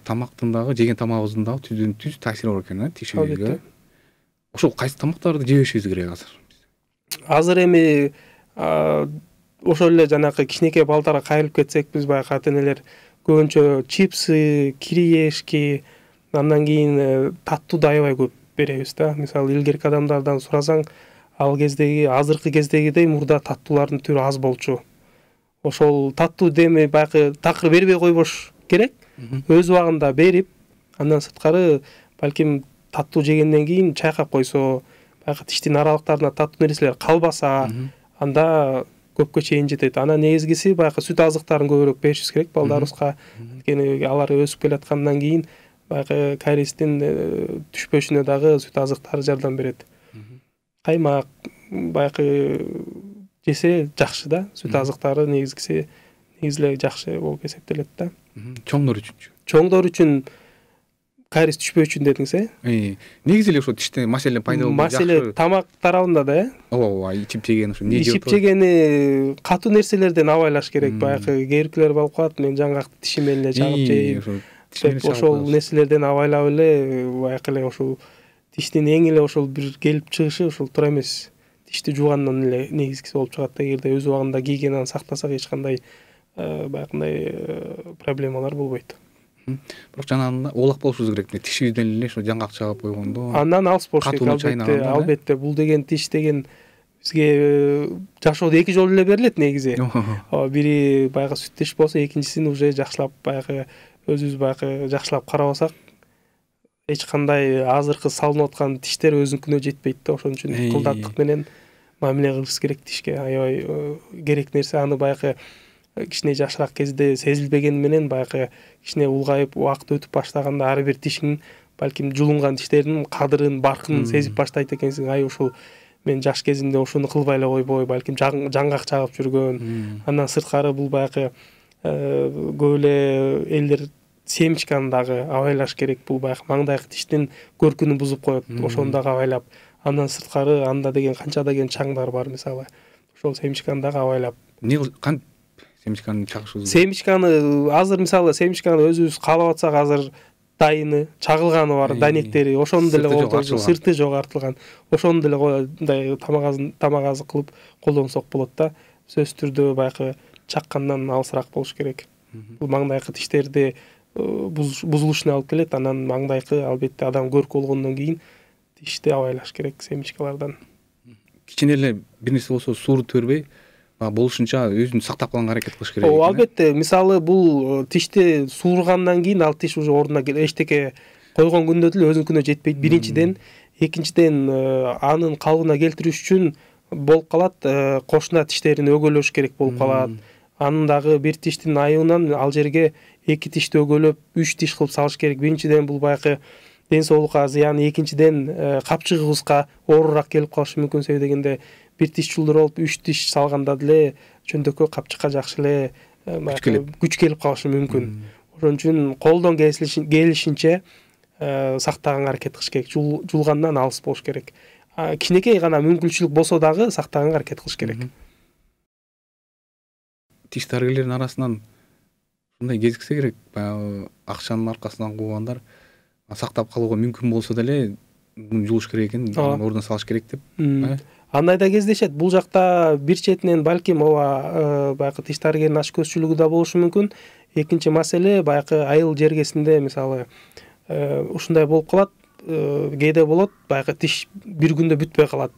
Тамактын дагы жеген тамагыбыздын дагы түздөн түз таасири бар экен, тишибизге. Ошол кайсы тамактарды жебешибиз керек азыр? Азыр эми ошол эле жанакы кичинекей балдарга кайрылып кетсек, биз баягы ата-энелер көбүнчө чипсы, кириешки, андан кийин таттууду аябай көп беребиз да. Мисалы, илгерки адамдардан сурасаң, ал кездеги, азыркы кездегидей мурда таттуулардын түрү аз болчу. Ошол таттуу деми баягы такыр бербей койбош керек. Өз убагында берип, андан сырткары балким таттуу жегенден кийин чайкап койсо, баягы тиштин аралыктарына таттуу нерселер калбаса, анда көпкө чейин жетет. Анан негизгиси баягы сүт азыктарын көбүрөөк беришибиз керек балдарыбызга. Анткени алар өсүп келаткандан кийин баягы кариестин түшпөшүнө дагы сүт азыктары жардам берет. Каймак баягы жесе жакшы да. Сүт азыктары негизи эле жакшы болуп эсептелет да. Чоңдор үчүнчү? Чоңдор үчүн кариес түшпөө үчүн дедиңиз, негизи эле ошо тиште маселе пайда болду. Маселе тамак тарабында да, ооба, ичип жеген ошо эмне ичип жегени катуу нерселерден абайлаш керек. Баягы кээбиркилер болуп калат, мен жаңгакты тишим менен эле чагып жейм. Ошол нерселерден абайлап эле баягы эле ошол тиштин эң эле ошол бир келип чыгышы ошол туура эмес тишти жуугандан эле негизгиси болуп чыгат да. Эгерде өз убагында гигиенаны сактасак, эч кандай баягындай проблемалар болбойт. Бирок жанагында оолак болушубуз керек. Тишибизден эле ошо жаңгак чагып койгондо андан алыс болуш керек. Албетте, бул деген тиш деген бизге жашоодо эки жолу эле берилет негизи. Бири баягы сүт тиш болсо, экинчисин уже жакшылап баягы өзүбүз баягы жакшылап карабасак, эч кандай азыркы салынып аткан тиштер өзүнүкүнө жетпейт да. Ошон үчүн кылдаттык менен мамиле кылышыбыз керек тишке. Аябай керек нерсе. Аны баягы кичине жашыраак кезде сезилбеген менен баягы кичине улгайып убакыт өтүп баштаганда ар бир тишиң балким жулунган тиштердин кадырын, баркын сезип баштайт экенсиң. Ай, ушул мен жаш кезимде ушуну кылбай эле койбой, балким жаңгак чагып жүргөн. Андан сырткары бул баягы көп эле элдер семечканы дагы абайлаш керек. Бул баягы маңдайкы тиштин көркүнүн бузуп коет. Ошону дагы абайлап. Андан сырткары анда деген канча деген чаңдар бар, мисалы. Ошол семечканы дагы абайлап. Семечканы чагышыбыз. Семечканы азыр мисалы семечканы өзүбүз каалап атсак, азыр дайыны, чагылганы бар, данектери, ошону деле сырты жогартылган. Ошону деле мындай тамак азык кылып колдонсок болот да. Сөзсүз түрдө баягы чаккандан алысыраак болуш керек. Бул маңдайкы тиштерди бузулушуна алып келет. Анан маңдайкы албетте адам көркү болгондон кийин тишти абайлаш керек семечкалардан. Кичине эле бир нерсе болсо сууруп жибербей, болушунча өзүн сактап калганга аракет кылыш керек. Албетте, мисалы бул тишти суургандан кийин ал тиш уже ордуна эчтеке койгон күндө деле өзүнүкүнө жетпейт биринчиден. Экинчиден анын калыбына келтириш үчүн болуп калат, кошуна тиштерин өгөлөш керек болуп калат. Анын дагы бир тиштин айыбынан ал жерге 2 тишти өгөлөп 3 тиш кылып салыш керек. Биринчиден бул баягы ден соолукка зыян, экинчиден капчыгыбызга оорураак келип калышы мүмкүн. Себеби дегенде бир тиш чулдуруп 3 тиш салганда деле чөндөккө капчыкка жакшы эле күч келип калышы мүмкүн. Ошон үчүн колдон келишинче сактаганга аракет кылыш керек. Жулгандан алыс болуш керек. Кичинекей гана мүмкүнчүлүк болсо дагы сактаганга аракет кылыш керек. Тиш дарыгерлердин арасынан мындай кезиксе керек, баягы акчанын аркасынан куугандар сактап калууга мүмкүн болсо деле жулуш керек экен, ордуна салыш керек деп. Андай да кездешет. Бул жакта бир четинен балким ооба баягы тиш дарыгеринин аш көзчүлүгү да болушу мүмкүн. Экинчи маселе баягы айыл жергесинде мисалы ушундай болуп калат. Кээде болот, баягы тиш бир күндө бүтпөй калат.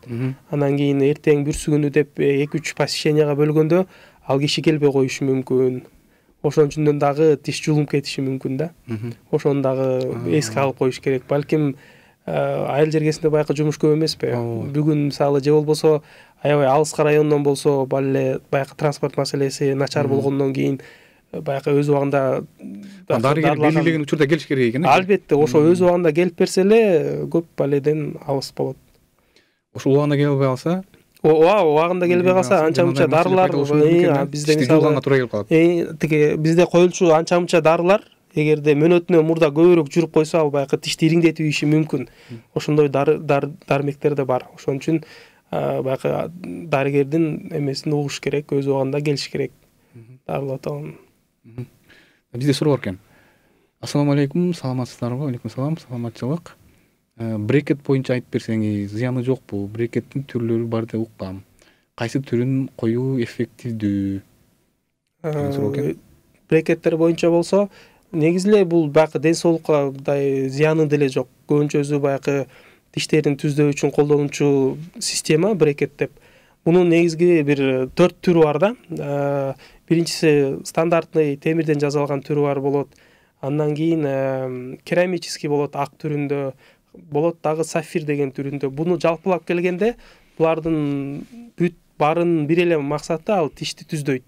Анан кийин эртең бүрсүгүнү деп 2-3 посещенияга бөлгөндө ал киши келбей коюшу мүмкүн. Ошон үчүн дагы тиш жулуп кетиши мүмкүн да. Ошону дагы эске алып коюш керек. Балким айыл жергесинде баягы жумуш көп эмеспи? Бүгүн мисалы же болбосо аябай алыска райондон болсо, бале баягы транспорт маселеси начар болгондон кийин баягы өз убагында дарыгер белгилеген учурда келиш керек экен. Албетте, ошо өз убагында келип берсе эле көп баледен алыс болот. Ошо убагында келбей калса, убагында келбей калса анча мынча дарылар бизде мисалы туура келип калат. Тиги бизде коюлчу анча мынча дарылар эгерде мөөнөтүнөн мурда көбүрөөк жүрүп койсо, ал баягы тишти ириңдетип ийиши мүмкүн. Ошондой дармектер да бар. Ошон үчүн баягы дарыгердин эмесин угуш керек, өз убагында келиш керек. Дарылатам. Бизде суроо бар экен. Ассаламу алейкум, саламатсыздарбы? Алейкум салам, саламатчылык. Брекет боюнча айтып берсеңиз, зыяны жокпу? Брекеттин түрлөрү бар деп уккам. Кайсы түрүн коюу эффективдүү? Брекеттер боюнча болсо, негизи эле бул баягы ден соолукка мындай зыяны деле жок. Көбүнчө өзү баягы тиштерин түзөө үчүн колдонуучу система брекет деп. Мунун негизги бир 4 түрү бар да. Биринчиси стандартный темирден жасалган түрү бар болот. Андан кийин керамический болот, ак түрүндө болот, дагы сафир деген түрүндө. Буну жалпылап келгенде булардын бүт барын бир эле максаты ал тишти түздөйт.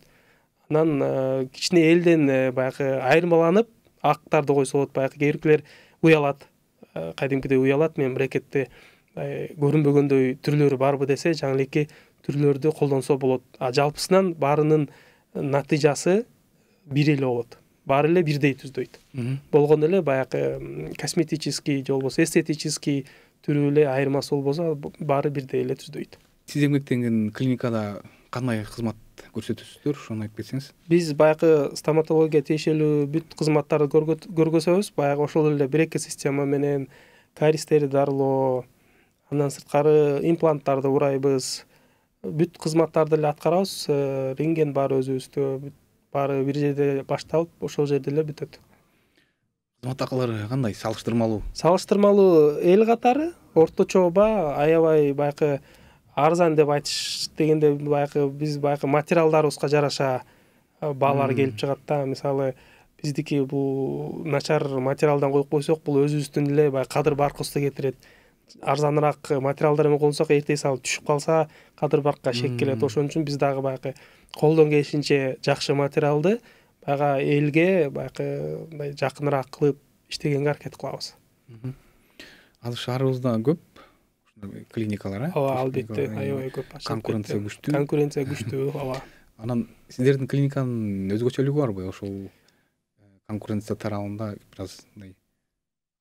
Анан кичине элден баягы айырмаланып актарды койсо болот. Баягы кээ биркилер уялат. Кадимкидей уялат, мен брекетти көрүнбөгөндөй түрлөрү барбы десе, жаңы эки түрлөрдү колдонсо болот. Жалпысынан баарынын натыйжасы бир эле болот. Баары эле бирдей түздөйт. Болгондо эле баягы косметический же болбосо эстетический түрү эле айырмасы болбосо, баары бирдей эле түздөйт. Сиз эмгектенген клиникада кандай кызмат көрсөтөсүздөр? Ошону айтып кетсеңиз. Биз баягы стоматология тиешелүү бүт кызматтарды көргөзөбүз. Баягы ошол эле брекет система менен кариестерди дарылоо, андан сырткары импланттарды урайбыз. Бүт кызматтарды эле аткарабыз. Рентген баары өзүбүздө, баары бир жерде башталып, ошол жерде эле бүтөт. Кызмат акылары кандай? Салыштырмалуу? Салыштырмалуу эл катары, орточо ба, аябай баягы арзан деп айтыш дегенде баягы биз баягы материалдарыбызга жараша баалар келип чыгат да. Мисалы биздики бул начар материалдан коюп койсок, бул өзүбүздүн эле баягы кадыр баркыбызды кетирет. Арзаныраак материалдар менен колдонсок, эртең салып түшүп калса, кадыр баркка шек келет. Ошон үчүн биз дагы баягы колдон келишинче жакшы материалды баягы элге баягы мындай жакыныраак кылып иштегенге аракет кылабыз. Азыр шаарыбызда көп клиникалар, ооба, албетте, аябай көп. Конкуренция күчтүү. Конкуренция күчтүү, ооба. Анан сиздердин клиниканын өзгөчөлүгү барбы? Ошол конкуренция тарабында бир аз мындай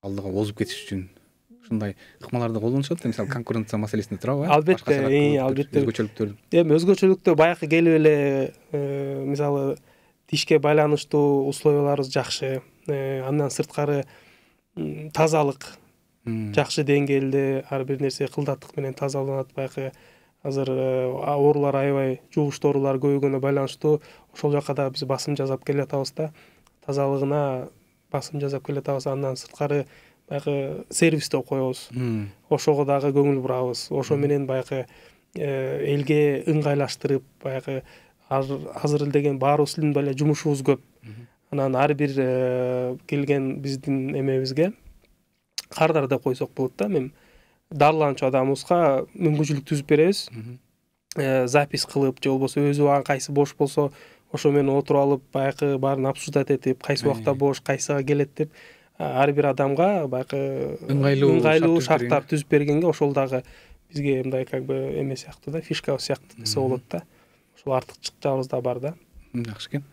алдыга озуп кетиш үчүн ушундай ыкмаларды колдонушат да, мисалы конкуренция маселесинде турабы? Албетте, албетте. Өзгөчөлүктөр. Эми өзгөчөлүктө баягы келип эле мисалы тишке байланыштуу условияларыбыз жакшы. Андан сырткары тазалык жакшы деңгээлде, ар бир нерсе кылдаттык менен тазаланат. Баягы азыр оорулар аябай жугуштуу оорулар көбөйгөнүнө байланыштуу ошол жакка да биз басым жасап келатабыз да. Тазалыгына басым жасап келатабыз. Андан сырткары баягы сервисте коебуз. Ошого дагы көңүл бурабыз. Ошо менен баягы элге ыңгайлаштырып, баягы азыр деген баарыбыздын эле жумушубуз көп. Анан ар бир келген биздин эмебизге, кардар деп койсок болот да. Мен дарыланчу адамыбызга мүмкүнчүлүк түзүп беребиз. Запись кылып же болбосо өзү убагы кайсы бош болсо ошо менен отуруп алып баягы баарын обсуждать этип, кайсы убакта бош, кайсыга келет деп ар бир адамга баягы ыңгайлуу шарттар түзүп бергенге ошол дагы бизге мындай как бы эме сыяктуу да, фишка сыяктуу нерсе болот да. Ошол артыкчылыктарыбыз да бар да. Жакшы экен.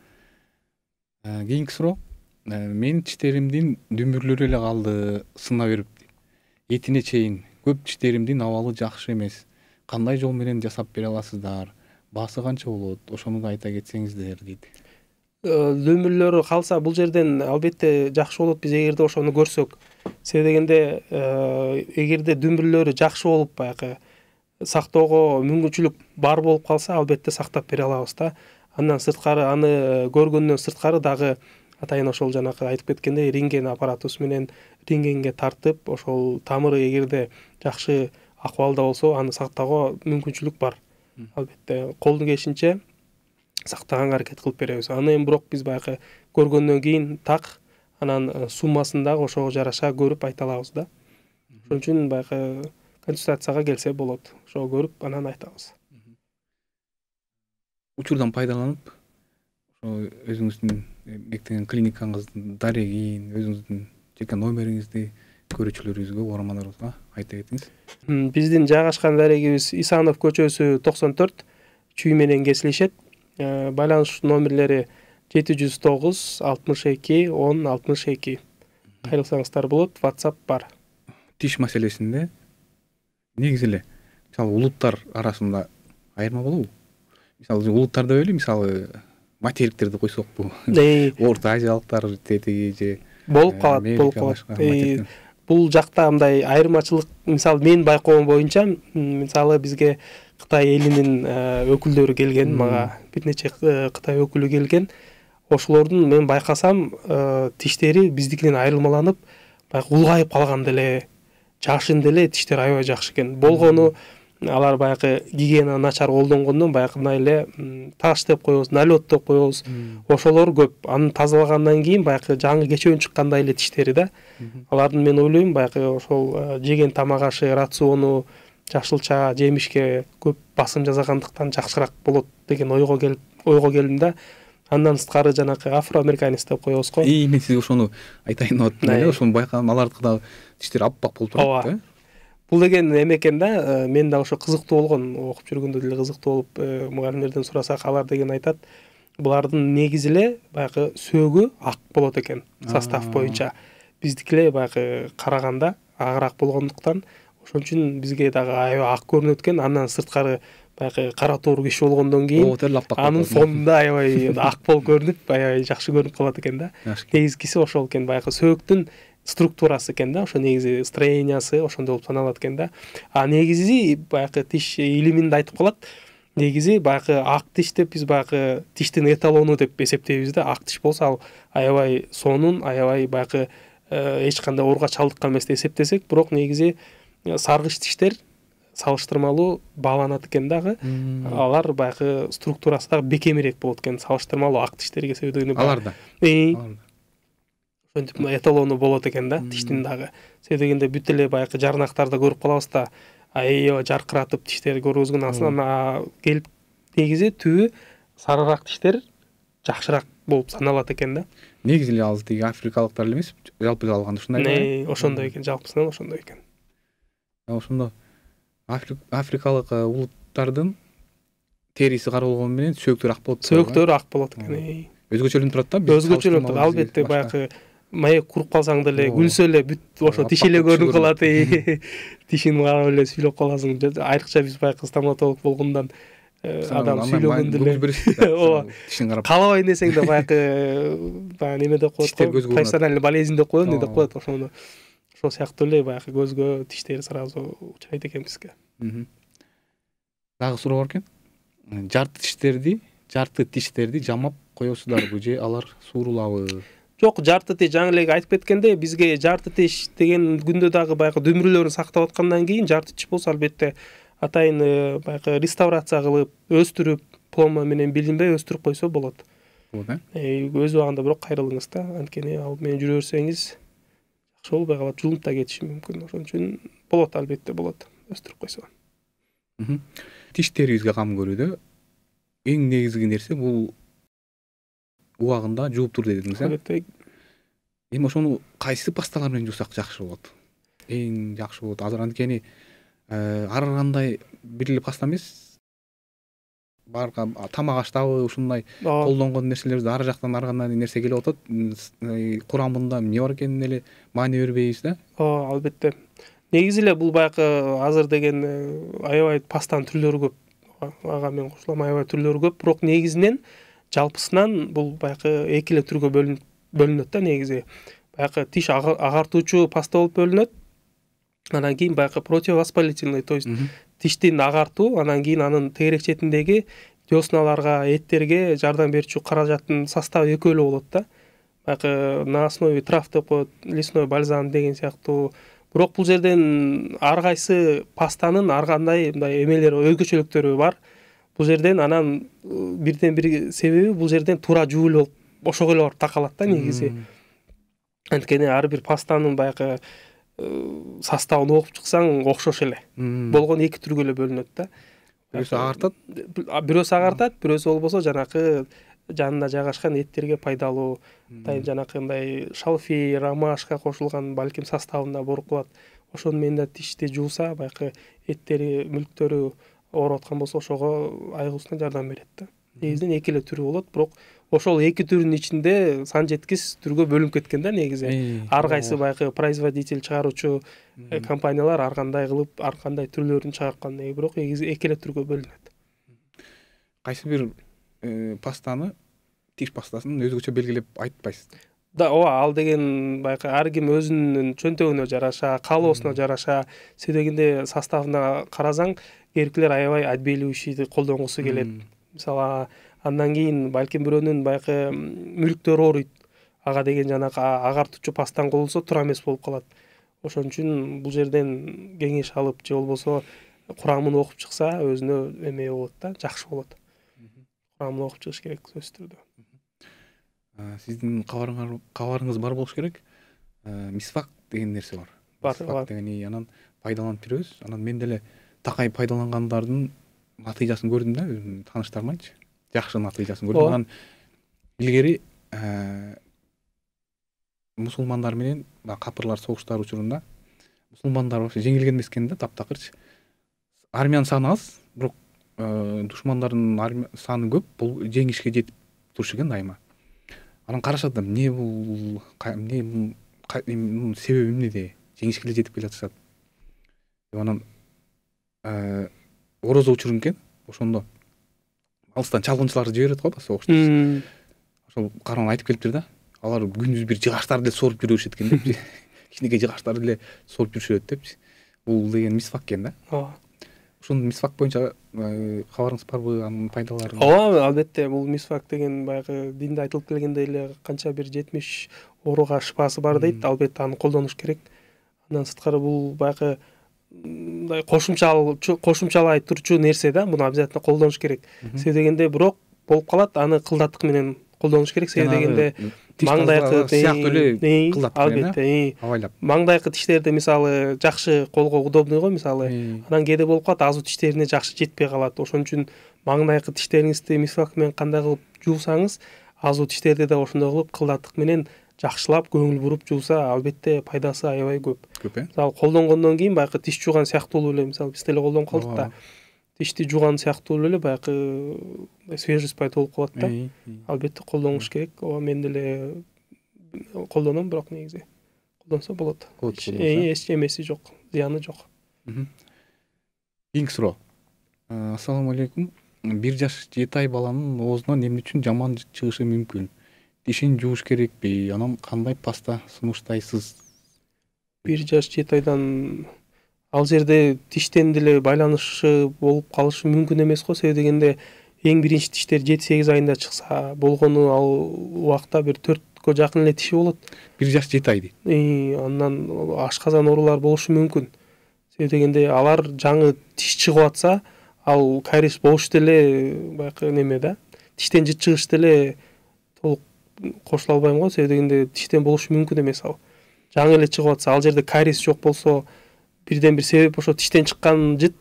Кийинки суроо. Менин тиштеримдин дүмүрлөрү эле калды, сына берип. Этине чейин көп тиштеримдин абалы жакшы эмес. Кандай жол менен жасап бере аласыздар? Баасы канча болот? Ошону да айта кетсеңиздер дейт. Дүмүрлөрү калса бул жерден албетте жакшы болот биз эгерде ошону көрсөк. Себеби дегенде эгерде дүмүрлөрү жакшы болуп баягы сактоого мүмкүнчүлүк бар болуп калса, албетте сактап бере алабыз да. Андан сырткары аны көргөндөн сырткары дагы атайын ошол жанакы айтып кеткендей рентген аппаратыбыз менен рентгенге тартып, ошол тамыры эгерде жакшы акыбалда болсо, аны сактоого мүмкүнчүлүк бар. Албетте колдун келишинче сактаганга аракет кылып беребиз. Аны эми бирок биз баягы көргөндөн кийин так, анан суммасын дагы ошого жараша көрүп айта алабыз да. Ошон үчүн баягы консультацияга келсе болот. Ошо көрүп анан айтабыз. Учурдан пайдаланып, ошо өзүңүздүн бектеген клиникаңыздын дарегин, өзүңүздүн жеке номериңизди көрүүчүлөрүбүзгө, угармандарыбызга айта кетиңиз. Биздин жайгашкан дарегибиз Исанов көчөсү 94, чүй менен кесилишет. Байланыш номерлери 709 62 10 62. Кайрылсаңыздар болот, WhatsApp бар. Тиш маселесинде негизи эле мисалы улуттар арасында айырма болобу? Мисалы улуттар деп эле, мисалы материктерди койсокпу? Орто азиялыктар тетиги же болуп калат. Бул жакта мындай айырмачылык, мисалы мен байкоом боюнча, мисалы бизге Кытай элинин өкүлдөрү келген, мага бир нече Кытай өкүлү келген. Ошолордун мен байкасам тиштери биздикинен айырмаланып, баягы улгайып калган деле, жашын деле тиштер аябай жакшы экен. Болгону алар баягы гигиена начар колдонгондон баягы мындай эле таш деп коебуз, налет деп коебуз. Ошолор көп. Аны тазалагандан кийин баягы жаңы кечөөн чыккандай эле тиштери да. Алардын мен ойлойм баягы ошол жеген тамак ашы, рациону, жашылча, жемишке көп басым жасагандыктан жакшыраак болот деген ойго келдим да. Андан сырткары жанакы афроамериканец деп коебуз го. Мен сизге ошону айтайын деп аттым эле, ошону байкадым, алардыкы да тиштери аппак болуп турат да. Бул деген эме экен да, мен да ошо кызыктуу болгон, окуп жүргөндө деле кызыктуу болуп, мугалимдерден сурасак, алар деген айтат, булардын негизи эле баягы сөөгү ак болот экен, состав боюнча. Биздики эле баягы караганда агыраак болгондуктан, ошон үчүн бизге дагы аябай ак көрүнөт экен. Андан сырткары баягы кара тоор киши болгондон кийин анын фонунда аябай ак болуп көрүнүп, аябай жакшы көрүнүп калат экен да. Негизгиси ошол экен, баягы сөөктүн структурасы экен да, ошо негизи строениясы ошондой болуп саналат экен да. Негизи баягы тиш илиминде айтып калат. Негизи баягы ак тиш деп биз баягы тиштин эталону деп эсептейбиз да. Ак тиш болсо ал аябай сонун, аябай баягы эч кандай ооруга чалдыккан эмес деп эсептесек, бирок негизи саргыч тиштер салыштырмалуу бааланат экен дагы. Алар баягы структурасы дагы бекемирээк болот экен салыштырмалуу ак тиштерге. Себеби аларда ошентип эталону болот экен да, тиштин дагы. Себеби дегенде бүт эле баягы жарнактарда көрүп калабыз да, аябай жаркыратып тиштери көргөзгөн, асынан келип негизи түбү сарыраак тиштер жакшыраак болуп саналат экен да. Негизи эле ал тиги африкалыктар эле эмес, жалпы алганда ушундай. Ошондой экен, жалпысынан ошондой экен. Ошондо африкалык улуттардын териси кара болгону менен сөөктөрү ак болот. Сөөктөрү ак болот экен. Өзгөчөлөнүп турат да. Өзгөчөлөнүп турат. Албетте баягы маек куруп калсаң деле, күлсө эле бүт ошо тиш эле көрүнүп калат. Тишин карап эле сүйлөп каласың. Айрыкча биз баягы стоматолог болгондон адам сүйлөгөндө эле ооба тишин карап каалабайм десең да баягы неме деп коет, профессиональный болезнь деп коет, деп коет ошону. Ошол сыяктуу эле баягы көзгө тиштери сразу учурайт экен бизге. Дагы суроо бар экен. Жарты тиштерди жамап коесуздарбы же алар suurулабы? Жок, жарты тиш жаңы эле айтып кеткендей, бизге жарты тиш деген күндө дагы баягы дүмүрлөрүн сактап аткандан кийин жарты тиш болсо албетте атайын баягы реставрация кылып, өстүрүп, пломба менен билинбей өстүрүп койсо болот. Өз убагында бирок кайрылыңыз да, анткени ал менен жүрө берсеңиз жакшы болбой калат, жулунуп да кетиши мүмкүн. Ошон үчүн болот, албетте болот, өстүрүп койсо. Тиштерибизге кам көрүүдө эң негизги нерсе бул убагында жууп тур дедиңиз, Албетте. Эми ошону кайсы пасталар менен жуусак жакшы болот? Эң жакшы болот. Азыр анткени ар кандай бир эле паста эмес. Барга тамак аштабы ушундай колдонгон нерселерди ар жактан ар кандай нерсе келип атат. Курамында эмне бар экенин эле маани бербейбиз да. Албетте. Негизи эле бул баягы азыр деген аябай пастанын түрлөрү көп. Ага мен кошулам, аябай түрлөрү көп, бирок негизинен жалпысынан бул баягы эки эле түргө бөлүнөт да негизи. Баягы тиш агартуучу паста болуп бөлүнөт. Анан кийин баягы противовоспалительный, то есть тиштин агартуу, анан кийин анын тегерек четиндеги десналарга, эттерге жардам берүүчү каражаттын составы экөө эле болот да. Баягы на основе трав деп коет, лесной бальзам деген сыяктуу. Бирок бул жерден ар кайсы пастанын ар кандай мындай эмелери, өзгөчөлүктөрү бар. Бул жерден анан бирден бир себеби бул жерден туура жуулуп ошого эле барып такалат да негизи. Анткени ар бир пастанын баягы составын окуп чыксаң окшош эле. Болгон эки түргө эле бөлүнөт да. Бирөөсү агартат, бирөөсү агартат, бирөөсү болбосо жанакы жанына жайгашкан эттерге пайдалуу, жанакындай шалфей, ромашка кошулган балким составында боруп калат. Ошону менен да тишти жууса, баягы эттери, мүлктөрү ооруп аткан болсо ошого айыгуусуна жардам берет да. Негизинен эки эле түрү болот, бирок ошол эки түрүнүн ичинде сан жеткис түргө бөлүнүп кеткен да негизи. Ар кайсы баягы производитель, чыгаруучу компаниялар ар кандай кылып, ар кандай түрлөрүн чыгарткан, бирок негизи эки эле түргө бөлүнөт. Кайсы бир пастаны, тиш пастасын өзгөчө белгилеп айтпайсыз. Да, ал деген баягы ар ким өзүнүн чөнтөгүнө жараша, каалоосуна жараша, сөйдөгөндө составына карасаң, кээдикилер аябай отбейлүү ишти колдонгусу келет. Мисалы, андан кийин балким бирөөнүн баягы мүлктөрү ооруйт. Ага деген жанагы агартуучу пастан колдонсо туура эмес болуп калат. Ошон үчүн бул жерден кеңеш алып, же болбосо курамын окуп чыкса, өзүнө эме болот да, жакшы болот. Курамын окуп чыгыш керек сөзсүз түрдө. Сиздин кабарыңыз бар болуш керек. Мисвак деген нерсе бар. Мисвак деген анан пайдаланып жүрөбүз. Анан мен деле такай пайдалангандардын натыйжасын көрдүм да, өзүмдүн тааныштарыманчы. Жакшы натыйжасын көрдүм. Анан илгери мусулмандар менен капырлар согуштары учурунда мусулмандар вообще жеңилген эмес экен да, таптакырчы. Армиянын саны аз, бирок душмандардын саны көп, бул жеңишке жетип туруш экен дайыма. Анан карашат, эмне бул, себеби эмнеде? Жеңишке эле жетип келатышат. Анан орозо учурун экен, ошондо алыстан чалгынчыларды жиберет го да, согуштар. Ошол карман айтып келиптир да. Алар күндүз бир жыгачтарды эле соруп жүрүшөт экен депчи. Кичинекей жыгачтарды эле соруп жүрүшөт депчи. Бул деген мисвак экен да. Ошондун мисвак боюнча кабарыңыз барбы, анын пайдаларын? Албетте, бул мисвак деген баягы динде айтылып келгендей эле канча бир 70 ооруга шифасы бар дейт. Албетте аны колдонуш керек. Андан сырткары бул баягы мындай кошумчалай турчу нерсе да, муну обязательно колдонуш керек. Себеби дегенде бирок болуп калат, аны кылдаттык менен колдонуш керек. Себеби дегенде маңдайкы сыяктуу эле кылдаттык, албетте, абайлап. Маңдайкы тиштерди мисалы жакшы колго удобный го мисалы. Анан кээде болуп калат, азу тиштерине жакшы жетпей калат. Ошон үчүн маңдайкы тиштериңизди мисвак менен кандай кылып жуусаңыз, азу тиштерди да ошондой кылып кылдаттык менен жакшылап көңүл буруп жууса, албетте пайдасы аябай көп. Мисалы колдонгондон кийин баягы тиш жууган сыяктуу эле, мисалы биз деле колдонуп калдык да. Тишти жууган сыяктуу эле баягы свежесть пайда болуп калат да. Албетте колдонуш керек. Мен деле колдоном, бирок негизи колдонсо болот. Эч эмеси жок, зыяны жок. Кийинки суроо. Ассаламу алейкум. 1 жаш 7 ай баланын оозунан эмне үчүн жаман чыгышы мүмкүн? Тишин жууш керекпи? Анан кандай паста сунуштайсыз? 1 жаш 7 айдан ал жерде тиштен деле байланышы болуп калышы мүмкүн эмес го. Себеби дегенде эң биринчи тиштер 7-8 айында чыкса, болгону ал убакта бир 4кө жакын эле тиши болот. 1 жаш 7 ай дейт. Андан ашказан оорулар болушу мүмкүн. Себеби дегенде алар жаңы тиш чыгып атса, ал кариес болуш деле баягы неме да. Тиштен жыт чыгыш деле толук кошула албайм го. Себеби дегенде тиштен болушу мүмкүн эмес ал. жаңы эле чыгып атса, ал жерде кариес жок болсо, бирден бир себеп ошо тиштен чыккан жыт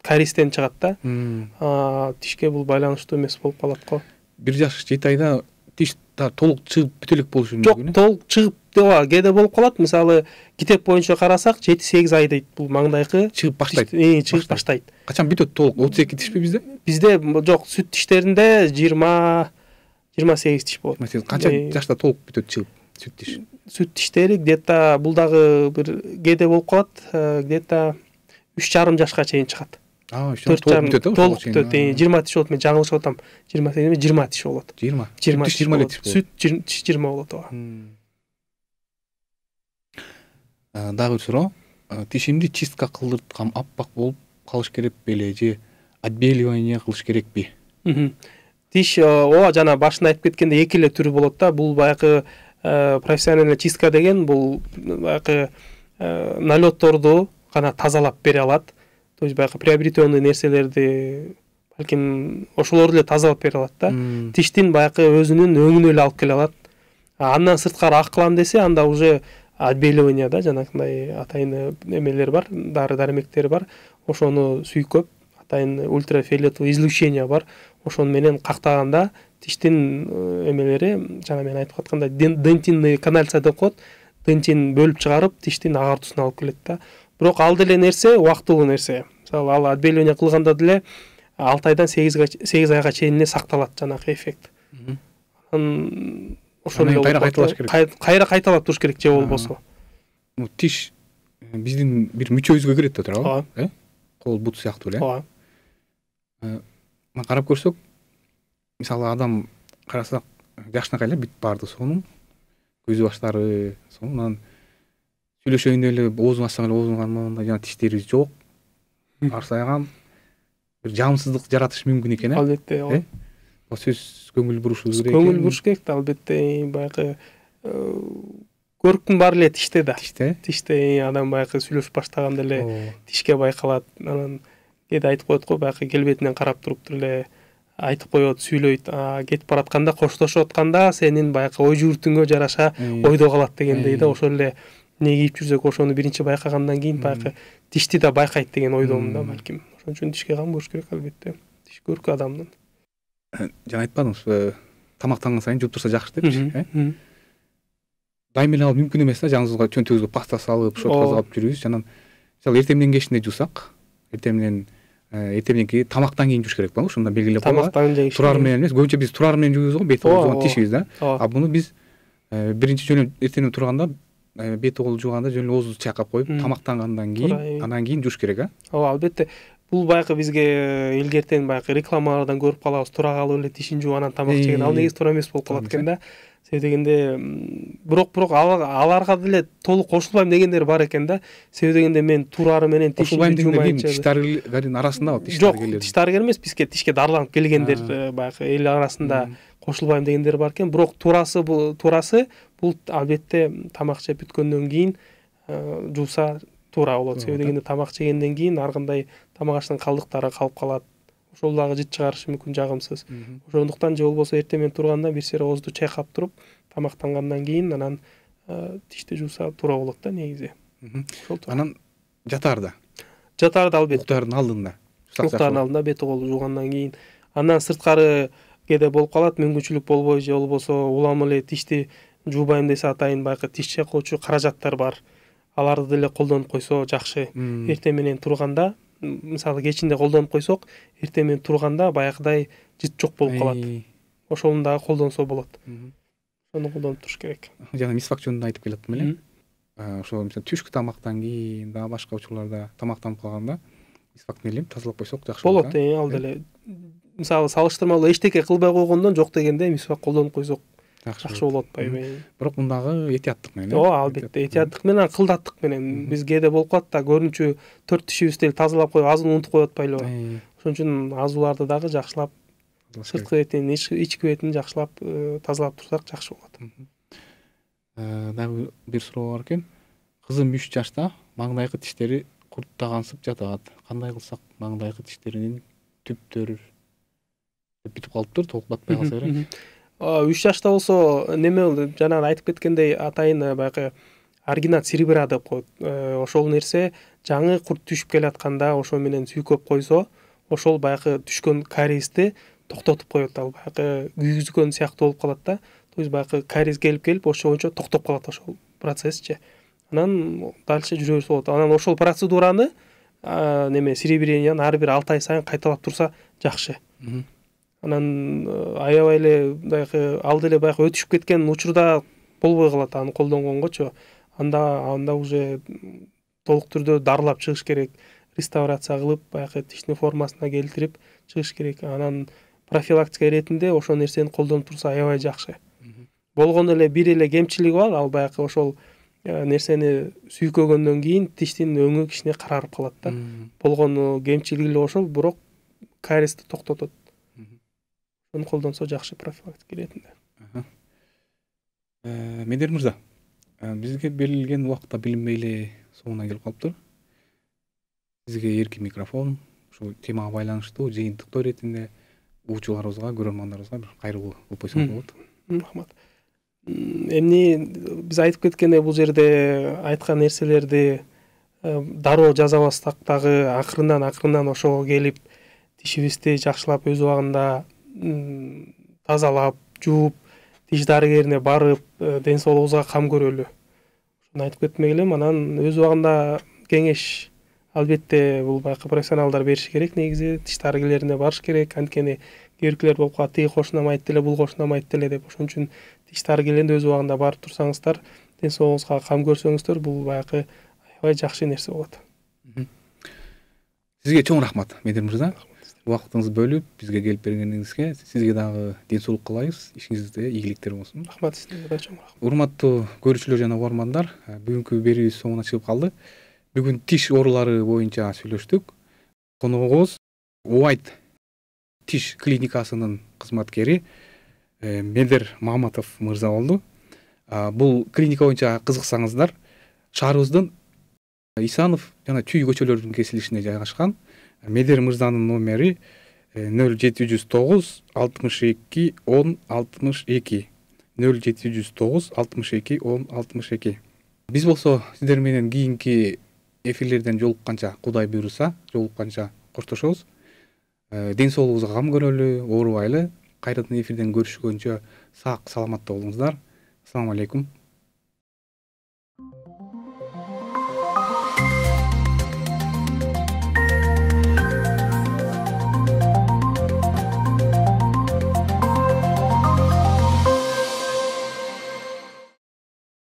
кариестен чыгат да. Тишке бул байланыштуу эмес болуп калат го. 1 жаш 7 айда тиш толук чыгып бүтө элек болушу мүмкүн. Жок, толук чыгып ооба кээде болуп калат. Мисалы, китеп боюнча карасак 7-8 ай дейт бул маңдайкы чыгып баштайт. Чыгып баштайт. Качан бүтөт толук? 32 тишпи bizde? Бизде жок, сүт тиштеринде 20-28 тиш болот. Канча жашта толук бүтөт чыгып сүт тиш? Сүт тиштери где-то бул дагы бир кээде болуп калат, где-то 3,5 жашка чейин чыгат. 4,5 толук бүтөт. 20 тиш болот, мен жаңылышып атам. 20 тиш болот. 20 тиш болот. Сүт тиш 20 болот ооба. Дагы бир суроо. Тишимди чистка кылдырткам аппак болуп калыш керек беле же отбеливание кылыш керекпи? Тиш ооба жана башында айтып кеткенде эки эле түрү болот да. Бул баягы профессиональный чистка деген бул баягы налетторду гана тазалап бере алат. То есть баягы приобретенный нерселерди балким ошолорду эле тазалап бере алат да. Тиштин баягы өзүнүн өңүнө эле алып келе алат. Андан сырткары ак кылам десе, анда уже отбеливание да, жанакындай атайын эмелер бар, дары-дармектери бар. Ошону сүйкөп, атайын ультрафиолетовый излучение бар. Ошону менен кактаганда тиштин эмелери, жана мен айтып аткандай дентинный канализация деп коет. Дентин бөлүп чыгарып, тиштин агартуусуна алып келет да. Бирок ал деле нерсе убактылуу нерсе. Мисалы, ал отбеливание кылганда деле 6 айдан 8 айга чейин эле сакталат жанакы эффект. Ошону кайра кайталап туруш керек же болбосо. Тиш биздин бир мүчөбүзгө кирет да туурабы? Кол, бут сыяктуу эле. Ооба. Карап көрсөк, мисалы адам карасак жашынакай эле бүт барды сонун, көзү баштары сонун, сүйлөшөйүн эле оозун ачсаң эле оозунун кармагында жана тиштери жок, арсайган, бир жамсыздык жаратышы мүмкүн экен, албетте, ооба. Сөз көңүл бурушубуз керек. Көңүл буруш керек да, албетте, баягы көрктүн баары эле тиште да. Тиште адам баягы сүйлөшүп баштаганда эле тишке байкалат. Анан кээде айтып коет го, баягы келбетинен карап туруп эле айтып коет, сүйлөйт. Кетип баратканда, коштошуп атканда сенин баягы ой жүгүртүңгө жараша ойдо калат дегендей да. Ошол эле эмне кийип жүрсөк, ошону биринчи байкагандан кийин баягы тишти да байкайт деген ойдомун да балким. Ошон үчүн тишке кам буруш керек албетте. Тиш көркү адамдын. Жана айтпадыңызбы, тамактанган сайын жууп турса жакшы депчи, дайым эле ал мүмкүн эмес да, жаңызга чөнтөгүбүзгө паста салып, щотка салып жүрүбүз. Жана мисалы эртең менен кечинде жуусак, эртең мененки тамактан кийин жууш керек болду, ошондо белгилеп коюлган. Тамактан кийин. Турар менен эмес, көбүнчө биз турар менен жуубуз го, бет кол тишибиз да. Буну биз биринчи жөн эртең турганда, бет кол жууганда жөн эле оозду чайкап коюп, тамактангандан кийин, анан кийин жууш керек, Ооба, албетте. Бул баягы бизге илгертен баягы рекламалардан көрүп калабыз, тура калып эле тишин жууп анан тамак жеген. Ал негизи туура эмес болуп калат экен да. Себеби дегенде, бирок аларга деле толук кошулбайм дегендер бар экен да. Себеби дегенде мен турары менен тишимди жуумайынча. Тиштаргердин арасында Жок, тиштаргер эмес, бизге тишке дарыланып келгендер баягы эл арасында кошулбайм дегендер бар экен. Бирок турасы бул албетте тамак жеп бүткөндөн кийин жууса туура болот. Себеби дегенде тамак жегенден кийин ар кандай тамак аштын калдыктары калып калат. Ошол дагы жыт чыгарышы мүмкүн, жагымсыз. Ошондуктан же болбосо эртең менен турганда бир сер оозду чайкап туруп, тамактангандан кийин анан тишти жууса туура болот да негизи. Анан жатаарда албетте. Уктаардын алдында. Уктаардын алдында бет кол жуугандан кийин. Андан сырткары кээде болуп калат, мүмкүнчүлүк болбой же болбосо улам эле тишти жуубайм десе, атайын баягы тиш чайкоочу каражаттар бар. Аларды деле колдонуп койсо жакшы. Эртең менен турганда, мисалы кечинде колдонуп койсок, эртең менен турганда баягыдай жыт жок болуп калат. Ошону дагы колдонсо болот. Ошону колдонуп туруш керек. Жана мисвак жөнүндө айтып келаттым эле. Ошо мисалы түшкү тамактан кийин, дагы башка учурларда тамактанып калганда мисвак менен тазалап койсок жакшы болот. Болот, ал деле. Мисалы салыштырмалуу эчтеке кылбай койгондон жок дегенде мисвак колдонуп койсок жакшы болот атпайбы. Бирок мундагы этияттык менен. Ооба, албетте, этияттык менен, кылдаттык менен. Биз кээде болуп калат да, көрүнчү 4 тишибизди тазалап коюп, азын унутуп коюп атпайлыбы. Ошон үчүн азууларды дагы жакшылап, сырткы бетин, ички бетин жакшылап тазалап турсак жакшы болот. Дагы бир суроо бар экен. Кызым 3 жашта, маңдайкы тиштери курттагансып жатат. Кандай кылсак маңдайкы тиштеринин түптөрү бүтүп калыптыр, толук батпай калса керек. 3 жашта болсо неме болду, жана айтып кеткендей, атайын баягы аргинат серебра деп коет. Ошол нерсе жаңы курт түшүп келатканда ошо менен сүйкөп койсо, ошол баягы түшкөн кариести токтотуп коет. Ал баягы күйгүзгөн сыяктуу болуп калат да. То есть баягы кариес келип ошо боюнча токтоп калат ошол процессчи. Анан дальше жүрө берсе болот. Анан ошол процедураны неме серебрениянын ар бир 6 ай сайын кайталап турса жакшы. Анан аябай эле баягы ал деле баягы өтүшүп кеткен учурда болбой калат аны колдонгонгочу. Анда уже толук түрдө дарылап чыгыш керек, реставрация кылып, баягы тиштин формасына келтирип чыгыш керек. Анан профилактика иретинде ошол нерсени колдонуп турса аябай жакшы. Болгондо эле бир эле кемчилиги бар, ал баягы ошол нерсени сүйкөгөндөн кийин тиштин өңү кичине карарып калат да. Болгону кемчилиги эле ошол, бирок кариести токтотот. Ошону колдонсо жакшы профилактика иретинде. Медер мырза, бизге берилген убакта билинбей эле соңуна келип калыптыр. Сизге эркин микрофон, ушул темага байланыштуу жыйынтыктоо иретинде угуучуларыбызга, көрөрмандарыбызга бир кайрылуу кылып койсоңуз болот. Рахмат. Эмне биз айтып кеткендей, бул жерде айткан нерселерди дароо жазабастак дагы акырынан ошого келип, тишибизди жакшылап өз убагында тазалап, жууп, тиш дарыгерине барып, ден соолугубузга кам көрөлү. Ошону айтып кетмек элем. Анан өз убагында кеңеш албетте бул баягы профессионалдар бериши керек. Негизи тиш дарыгерлерине барыш керек. Анткени кээ биркилер болуп калат, тиги кошунамайт деле, бул кошунамайт деле деп. Ошон үчүн тиш дарыгерлерине өз убагында барып турсаңыздар, ден соолугуңузга кам көрсөңүздөр, бул баягы аябай жакшы нерсе болот. Сизге чоң рахмат, Медер мырза. Убактыңызды бөлүп бизге келип бергениңизге, сизге дагы ден соолук каалайбыз. Ишиңизде ийгиликтер болсун. Рахмат, сизге да чоң рахмат. Урматтуу көрүүчүлөр жана угармандар, бүгүнкү берүүбүз соңуна чыгып калды. Бүгүн тиш оорулары боюнча сүйлөштүк. Коногубуз White тиш клиникасынын кызматкери Медер Маматов мырза болду. Бул клиника боюнча кызыксаңыздар, шаарыбыздын Исанов жана Чүй көчөлөрүнүн кесилишине жайгашкан. Медер мырзанын номери 0709 62 10 62 0709 62 10 62. Биз болсо сиздер менен кийинки эфирлерден жолукканча, Кудай буйруса, жолукканча коштошобуз. Ден соолугубузга кам көрөлү, оорубайлы. Кайрадан эфирден көрүшкөнчө сак саламатта болуңуздар. Ассаламу алейкум.